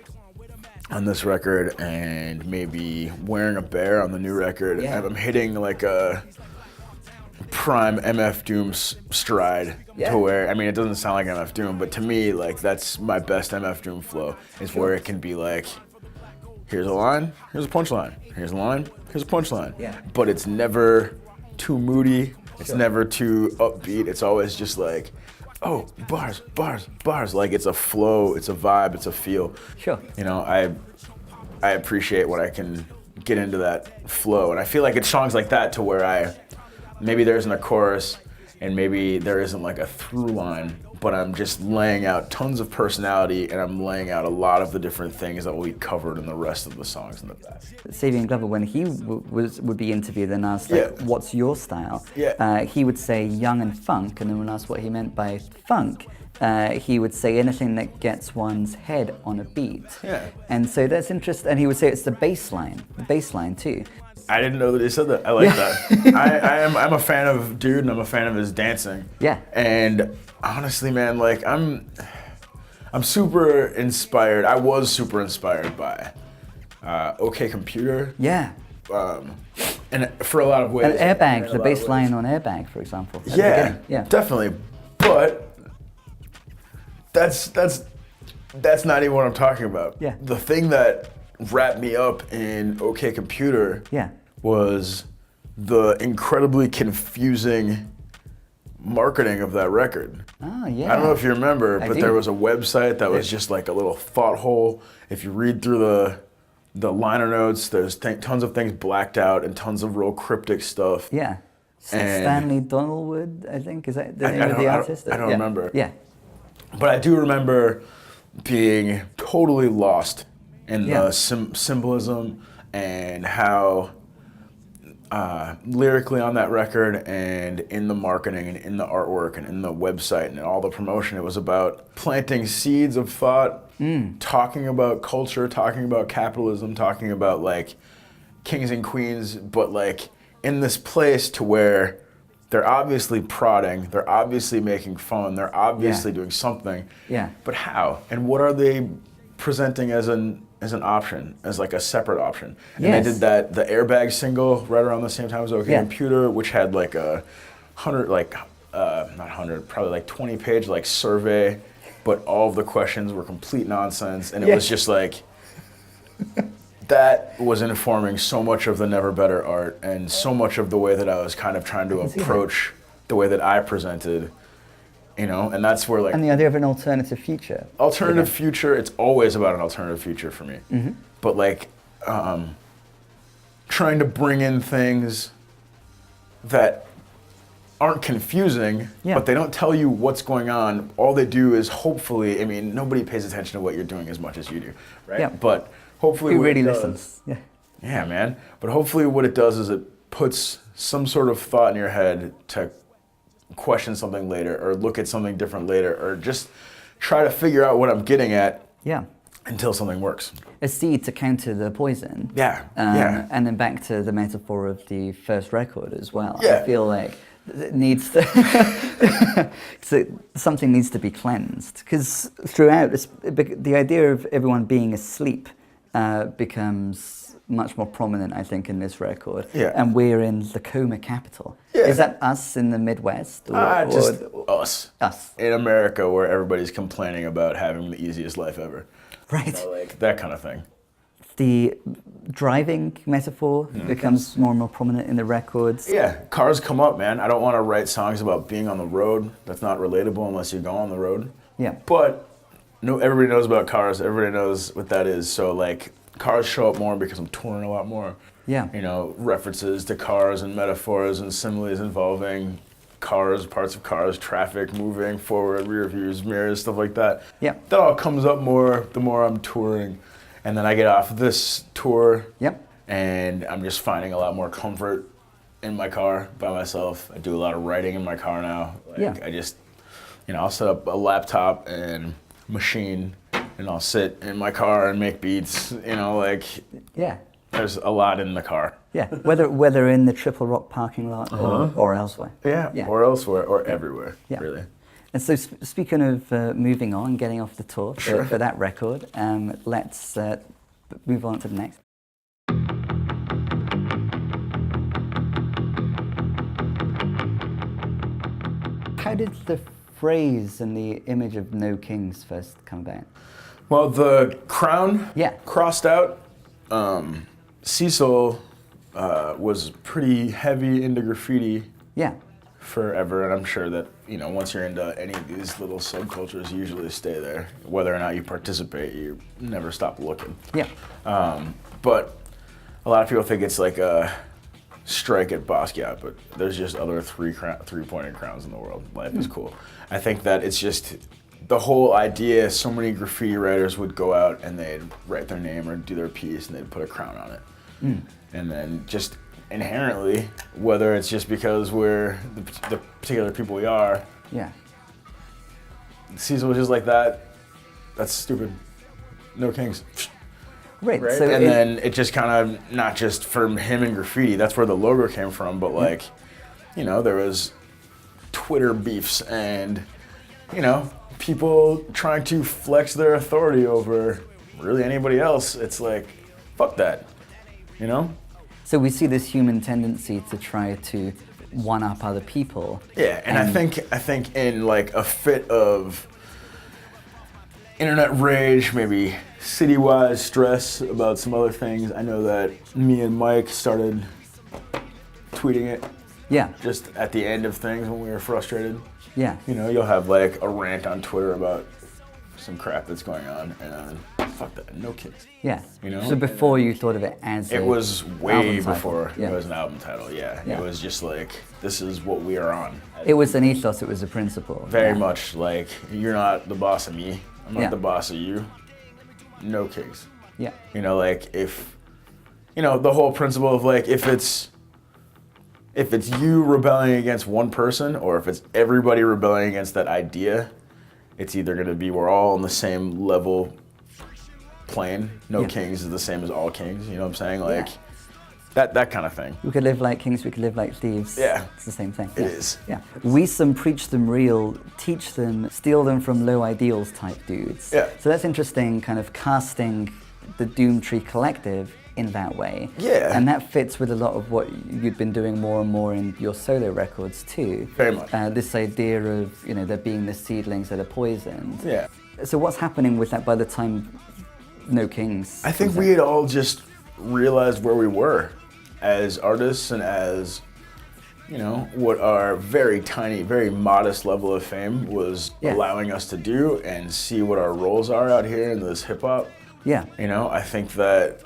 S3: on this record and maybe Wearing a Bear on the new record, and I'm hitting like a prime MF Doom stride to where, I mean, it doesn't sound like MF Doom, but to me, like, that's my best MF Doom flow, is where it can be like, here's a line, here's a punchline, here's a line, here's a punchline. But it's never too moody, it's never too upbeat, it's always just like, oh, bars, bars, bars. Like, it's a flow, it's a vibe, it's a feel.
S2: Sure.
S3: You know, I appreciate when I can get into that flow. And I feel like it's songs like that to where maybe there isn't a chorus and maybe there isn't like a through line, but I'm just laying out tons of personality and I'm laying out a lot of the different things that will be covered in the rest of the songs in the past.
S2: Savian Glover, when he would be interviewed and asked, like, what's your style? He would say young and funk, and then when asked what he meant by funk, he would say anything that gets one's head on a beat. And so that's interesting, and he would say it's the bass line too.
S3: I didn't know that he said that. I like that. I'm a fan of Dude, and I'm a fan of his dancing. And honestly, man, like, I'm super inspired. I was super inspired by OK Computer. And for a lot of ways.
S2: And Airbag, the bass line on Airbag, for example.
S3: Definitely. But that's not even what I'm talking about. The thing that wrapped me up in OK Computer was the incredibly confusing marketing of that record. I don't know if you remember, but there was a website that was just like a little thought hole. If you read through the liner notes, there's tons of things blacked out and tons of real cryptic stuff.
S2: Stanley Donaldwood, I think, is that the name of the artist?
S3: I don't remember. But I do remember being totally lost in the symbolism and how lyrically on that record and in the marketing and in the artwork and in the website and all the promotion, it was about planting seeds of thought, talking about culture, talking about capitalism, talking about like kings and queens, but like in this place to where they're obviously prodding, they're obviously making fun, they're obviously doing something. But how? And what are they presenting as an option, as like a separate option? And they did that, the Airbag single right around the same time as OK Computer, which had like a 20-page like survey, but all of the questions were complete nonsense, and it was just like, that was informing so much of the Never Better art and so much of the way that I was kind of trying to approach the way that I presented You know, and that's where like...
S2: And the idea of an alternative future.
S3: Alternative future, it's always about an alternative future for me. Mm-hmm. But like, trying to bring in things that aren't confusing, but they don't tell you what's going on. All they do is hopefully, I mean, nobody pays attention to what you're doing as much as you do, right? Yeah. But hopefully
S2: who really listens. Yeah.
S3: Yeah, man. But hopefully what it does is it puts some sort of thought in your head to question something later, or look at something different later, or just try to figure out what I'm getting at until something works.
S2: A seed to counter the poison.
S3: Yeah,
S2: And then back to the metaphor of the first record as well.
S3: Yeah.
S2: I feel like it needs to so something needs to be cleansed, because throughout the idea of everyone being asleep becomes much more prominent, I think, in this record.
S3: Yeah.
S2: And we're in the coma capital.
S3: Yeah.
S2: Is that us in the Midwest?
S3: Just us.
S2: Us.
S3: In America, where everybody's complaining about having the easiest life ever.
S2: Right.
S3: You know, like that kind of thing.
S2: The driving metaphor becomes more and more prominent in the records.
S3: Yeah, cars come up, man. I don't want to write songs about being on the road. That's not relatable unless you go on the road.
S2: Yeah.
S3: But everybody knows about cars. Everybody knows what that is. So like, cars show up more because I'm touring a lot more.
S2: Yeah.
S3: You know, references to cars and metaphors and similes involving cars, parts of cars, traffic, moving forward, rear views, mirrors, stuff like that.
S2: Yeah.
S3: That all comes up more the more I'm touring. And then I get off this tour.
S2: Yep.
S3: And I'm just finding a lot more comfort in my car by myself. I do a lot of writing in my car now. Like, I just, you know, I'll set up a laptop and machine, and I'll sit in my car and make beats, you know, like, there's a lot in the car.
S2: Yeah, whether in the Triple Rock parking lot or elsewhere.
S3: Yeah, or elsewhere, or everywhere, really.
S2: And so speaking of moving on, getting off the tour for that record, let's move on to the next. How did the phrase and the image of No Kings first come about?
S3: Well, the crown crossed out. Cecil was pretty heavy into graffiti forever, and I'm sure that, you know, once you're into any of these little subcultures, you usually stay there. Whether or not you participate, you never stop looking. Yeah. But a lot of people think it's like a strike at Basquiat, but there's just other three-pointed crowns in the world. Life is cool. I think that it's just the whole idea. So many graffiti writers would go out and they'd write their name or do their piece, and they'd put a crown on it. And then just inherently, whether it's just because we're the particular people we are, Cecil was just like that. That's stupid. No kings.
S2: Right.
S3: So and then it just kind of, not just from him and graffiti, that's where the logo came from, but like, you know, there was Twitter beefs and, you know, people trying to flex their authority over really anybody else. It's like, fuck that, you know?
S2: So we see this human tendency to try to one-up other people.
S3: Yeah, and I think in like a fit of internet rage, maybe city-wide stress about some other things, I know that me and Mike started tweeting it.
S2: Yeah.
S3: Just at the end of things when we were frustrated.
S2: Yeah.
S3: You know, you'll have like a rant on Twitter about some crap that's going on, and fuck that, no kids.
S2: Yeah.
S3: You know?
S2: So before you thought of it as
S3: it was way before
S2: it
S3: was an album title, It was just like, this is what we are on.
S2: It was an ethos, it was a principle.
S3: Very much like, you're not the boss of me, I'm not the boss of you. No kings.
S2: Yeah.
S3: You know, like if, you know, the whole principle of like, if it's you rebelling against one person, or if it's everybody rebelling against that idea, it's either going to be we're all on the same level plane. No kings is the same as all kings. You know what I'm saying? Like that kind of thing.
S2: We could live like kings, we could live like thieves.
S3: Yeah.
S2: It's the same thing.
S3: It is.
S2: Yeah. We some preach them real, teach them, steal them from low ideals type dudes.
S3: Yeah.
S2: So that's interesting, kind of casting the DOOMTREE collective in that way.
S3: Yeah.
S2: And that fits with a lot of what you've been doing more and more in your solo records too.
S3: Very much.
S2: This idea of, you know, there being the seedlings that are poisoned.
S3: Yeah.
S2: So what's happening with that by the time No Kings?
S3: I think we had all just realized where we were as artists and as what our very tiny, very modest level of fame was allowing us to do, and see what our roles are out here in this hip hop.
S2: Yeah.
S3: I think that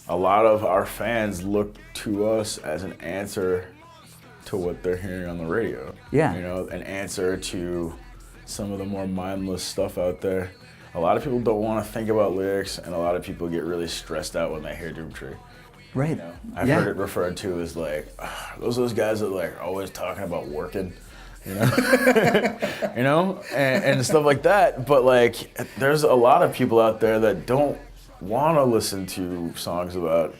S3: a lot of our fans look to us as an answer to what they're hearing on the radio.
S2: Yeah.
S3: An answer to some of the more mindless stuff out there. A lot of people don't want to think about lyrics, and a lot of people get really stressed out when they hear DOOMTREE.
S2: Right.
S3: I've heard it referred to as like, those guys that like are always talking about working, and stuff like that. But like, there's a lot of people out there that don't want to listen to songs about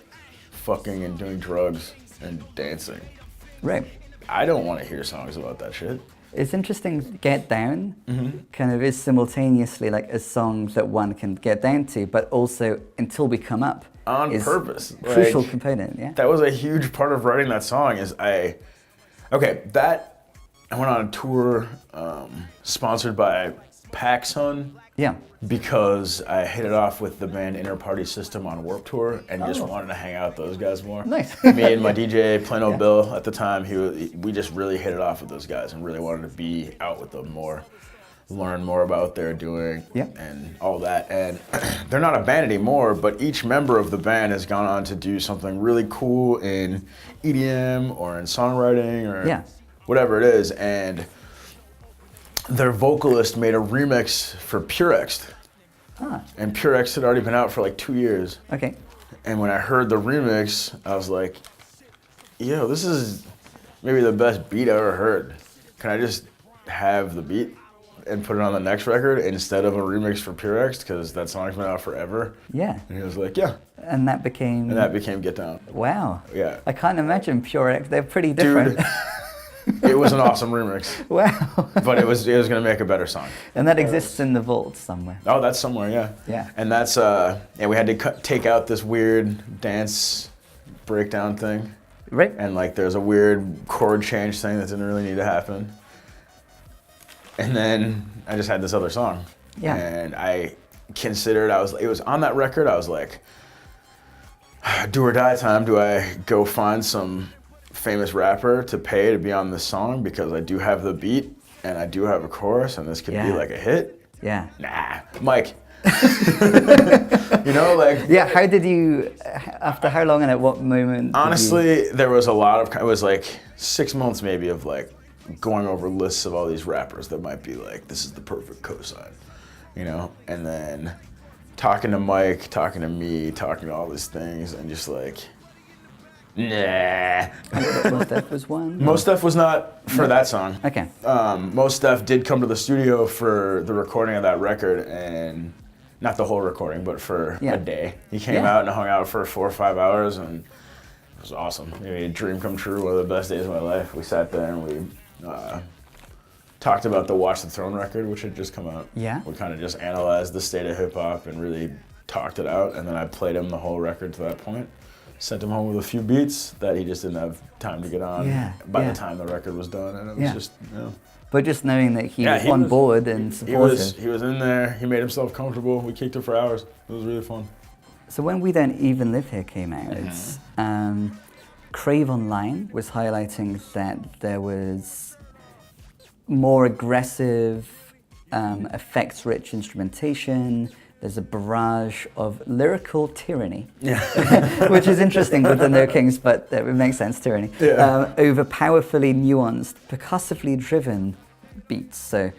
S3: fucking and doing drugs and dancing.
S2: Right.
S3: I don't want to hear songs about that shit.
S2: It's interesting, Get Down kind of is simultaneously like a song that one can get down to, but also Until We Come Up.
S3: On purpose.
S2: Crucial component, yeah.
S3: That was a huge part of writing that song I went on a tour sponsored by PacSun.
S2: Yeah.
S3: Because I hit it off with the band Inner Party System on Warped Tour and just wanted to hang out with those guys more.
S2: Nice.
S3: Me and my DJ, Plano Bill, at the time, we just really hit it off with those guys and really wanted to be out with them more, learn more about what they're doing and all that. And they're not a band anymore, but each member of the band has gone on to do something really cool in EDM or in songwriting or whatever it is. And their vocalist made a remix for P.O.S. And P.O.S. had already been out for like 2 years.
S2: Okay.
S3: And when I heard the remix, I was like, yo, this is maybe the best beat I ever heard. Can I just have the beat and put it on the next record instead of a remix for P.O.S. because that song's been out forever?
S2: Yeah.
S3: And he was like, yeah.
S2: And that became Get
S3: Down.
S2: Wow.
S3: Yeah.
S2: I can't imagine P.O.S. They're pretty different.
S3: Dude. It was an awesome remix.
S2: Wow.
S3: But it was going to make a better song.
S2: And that exists in the vault somewhere.
S3: Oh, that's somewhere, yeah.
S2: Yeah.
S3: And that's, we had to take out this weird dance breakdown thing.
S2: Right.
S3: And like there's a weird chord change thing that didn't really need to happen. And then I just had this other song.
S2: Yeah.
S3: And I considered, it was on that record, I was like, do or die time, do I go find some famous rapper to pay to be on this song because I do have the beat and I do have a chorus and this could be like a hit?
S2: Yeah.
S3: Nah, Mike.
S2: Yeah, how did you, after how long and at what moment?
S3: Honestly, there was a lot of, it was like 6 months maybe of like going over lists of all these rappers that might be like, this is the perfect cosign, and then talking to Mike, talking to me, talking to all these things and just like, nah.
S2: Most Def was one?
S3: Most Def was not for that song.
S2: Okay.
S3: Most Def did come to the studio for the recording of that record, and not the whole recording, but for a day. He came out and hung out for 4 or 5 hours, and it was awesome. It made a dream come true, one of the best days of my life. We sat there and we talked about the Watch the Throne record, which had just come out.
S2: Yeah.
S3: We kind of just analyzed the state of hip hop and really talked it out, and then I played him the whole record to that point. Sent him home with a few beats that he just didn't have time to get on by the time the record was done, and it was just,
S2: But just knowing that he was on board and supportive.
S3: He was in there, he made himself comfortable, we kicked it for hours. It was really fun.
S2: So when We Don't Even Live Here came out, Crave Online was highlighting that there was more aggressive, effects-rich instrumentation. There's a barrage of lyrical tyranny, which is interesting with the No Kings, but it makes sense, tyranny, over powerfully nuanced, percussively driven beats. So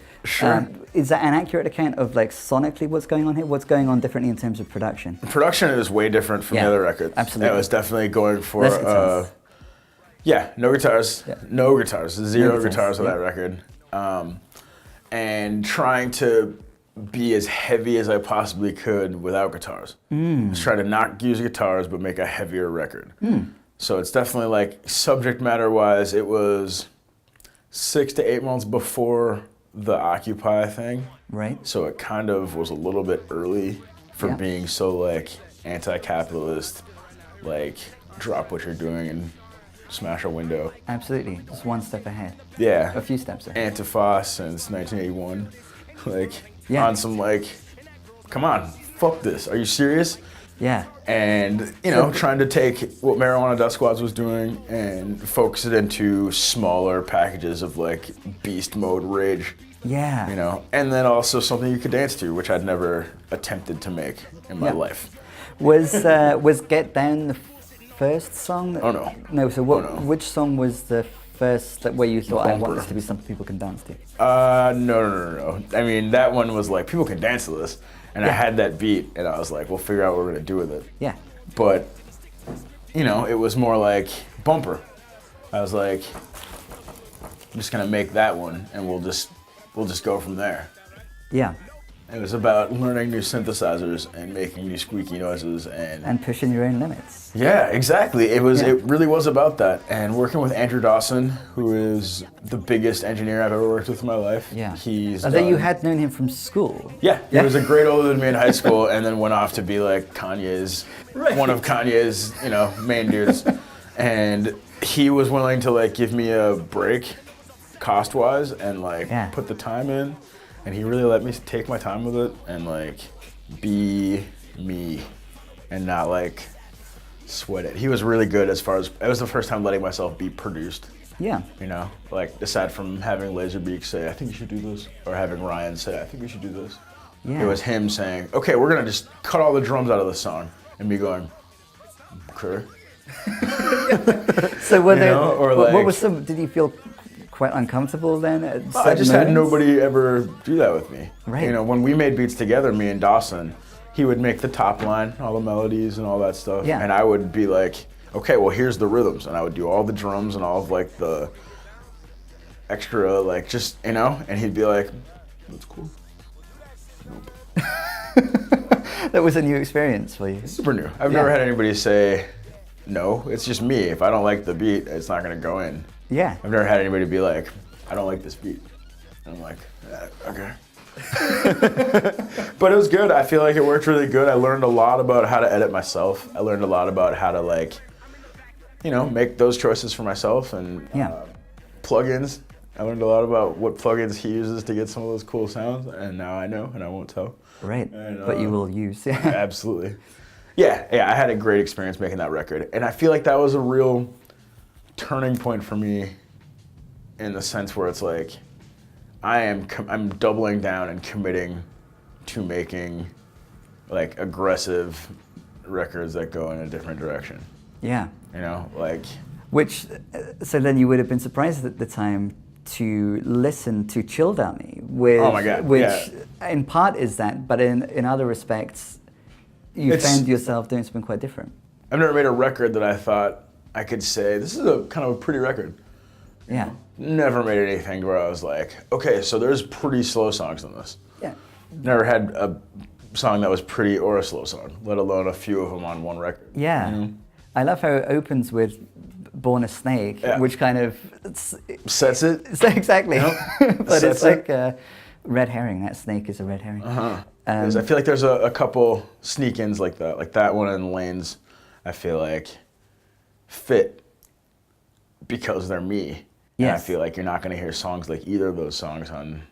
S2: is that an accurate account of like sonically what's going on here? What's going on differently in terms of production?
S3: Production is way different from the other records.
S2: Absolutely.
S3: It was definitely going for,
S2: Less guitars.
S3: no guitars, no guitars, zero guitars on that record. And trying to be as heavy as I possibly could without guitars. I was trying to not use guitars, but make a heavier record. So it's definitely like subject matter wise, it was 6 to 8 months before the Occupy thing.
S2: Right.
S3: So it kind of was a little bit early for being so like anti-capitalist, like drop what you're doing and smash a window.
S2: Absolutely, just one step ahead.
S3: Yeah.
S2: A few steps ahead.
S3: Antifa since 1981. Like, on some like, come on, fuck this, are you serious?
S2: Yeah.
S3: And, you know, trying to take what Marijuana Death Squads was doing and focus it into smaller packages of like beast mode rage.
S2: Yeah.
S3: You know, and then also something you could dance to, which I'd never attempted to make in my life.
S2: Was Get Down the first song?
S3: Oh no.
S2: No, so which song was the first where you thought, I want this to be something people can dance to?
S3: No. I mean, that one was like, people can dance to this. And I had that beat, and I was like, we'll figure out what we're gonna do with it.
S2: Yeah.
S3: But, you know, it was more like Bumper. I was like, I'm just gonna make that one, and we'll just go from there.
S2: Yeah.
S3: It was about learning new synthesizers and making new squeaky noises and
S2: pushing your own limits.
S3: Yeah, exactly. It really was about that. And working with Andrew Dawson, who is the biggest engineer I've ever worked with in my life.
S2: Yeah.
S3: Although
S2: you had known him from school.
S3: Yeah, he was a grade older than me in high school, and then went off to be like one of Kanye's, you know, main dudes. And he was willing to like give me a break, cost-wise, and like put the time in. And he really let me take my time with it and like be me and not like sweat it. He was really good as far as, it was the first time letting myself be produced.
S2: Yeah.
S3: You know, like aside from having Laserbeak say, I think you should do this, or having Ryan say, I think we should do this. Yeah. It was him saying, okay, we're gonna just cut all the drums out of the song, and me going, okay.
S2: So what was did you feel quite uncomfortable then?
S3: I just had nobody ever do that with me.
S2: Right.
S3: You know, when we made beats together, me and Dawson, he would make the top line, all the melodies and all that stuff. Yeah. And I would be like, okay, well here's the rhythms. And I would do all the drums and all of like the extra, like just, you know, and he'd be like, that's cool. Nope.
S2: That was a new experience for you.
S3: Super new. I've never had anybody say, no, it's just me. If I don't like the beat, it's not gonna go in.
S2: Yeah.
S3: I've never had anybody be like, I don't like this beat. And I'm like, okay. But it was good. I feel like it worked really good. I learned a lot about how to edit myself. I learned a lot about how to like, you know, make those choices for myself and plugins. I learned a lot about what plugins he uses to get some of those cool sounds, and now I know, and I won't tell.
S2: Right, and, but you will use.
S3: Absolutely. Yeah, I had a great experience making that record. And I feel like that was a real turning point for me in the sense where it's like I'm doubling down and committing to making like aggressive records that go in a different direction.
S2: Yeah.
S3: You know, like
S2: so then you would have been surprised at the time to listen to Chill Dummy with
S3: oh my God,
S2: which in part is that, but in other respects you found yourself doing something quite different.
S3: I've never made a record that I thought I could say, this is a kind of a pretty record.
S2: Yeah.
S3: Never made anything where I was like, okay, so there's pretty slow songs in this.
S2: Yeah.
S3: Never had a song that was pretty or a slow song, let alone a few of them on one record.
S2: Yeah. You know? I love how it opens with Born a Snake, which kind of
S3: sets it.
S2: Exactly.
S3: Yep.
S2: But it's like a red herring. That snake is a red herring.
S3: I feel like there's a couple sneak-ins like that one in Lanes, I feel like fit because they're me. Yes. And I feel like you're not going to hear songs like either of those songs on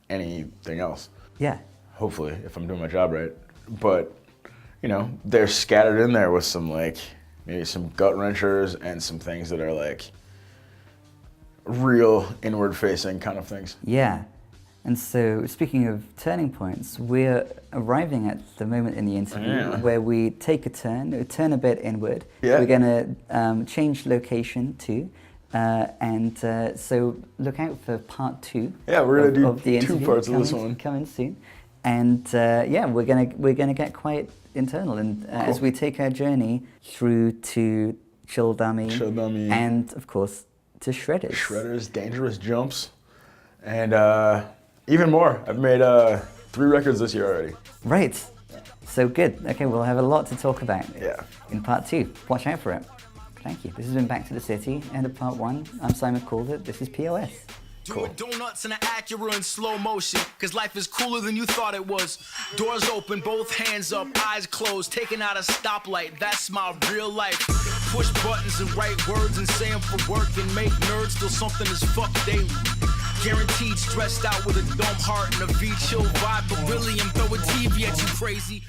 S3: anything else.
S2: Yeah.
S3: Hopefully, if I'm doing my job right. But, you know, they're scattered in there with some like, maybe some gut wrenchers and some things that are like real inward facing kind of things.
S2: Yeah. And so, speaking of turning points, we're arriving at the moment in the interview where we take a turn a bit inward. Yeah. We're going to change location too. So look out for part 2.
S3: Yeah, we're going
S2: of the
S3: to do 2 parts of this one.
S2: Coming soon. And we're gonna get quite internal and cool. As we take our journey through to Chill Dummy, and of course to Shredders.
S3: Shredders, Dangerous Jumps, and even more. I've made 3 records this year already.
S2: Right. So good. Okay, we'll have a lot to talk about in part 2. Watch out for it. Thank you. This has been Back to the City, end of part 1. I'm Simon Calder. This is P.O.S.
S1: Doing donuts in an Acura in slow motion, cause life is cooler than you thought it was. Doors open, both hands up, eyes closed, taking out a stoplight, that's my real life. Push buttons and write words and say them for work and make nerds feel something as fuck daily. Guaranteed stressed out with a dumb heart and a V-chill vibe, but really I'm throwing TV at you crazy.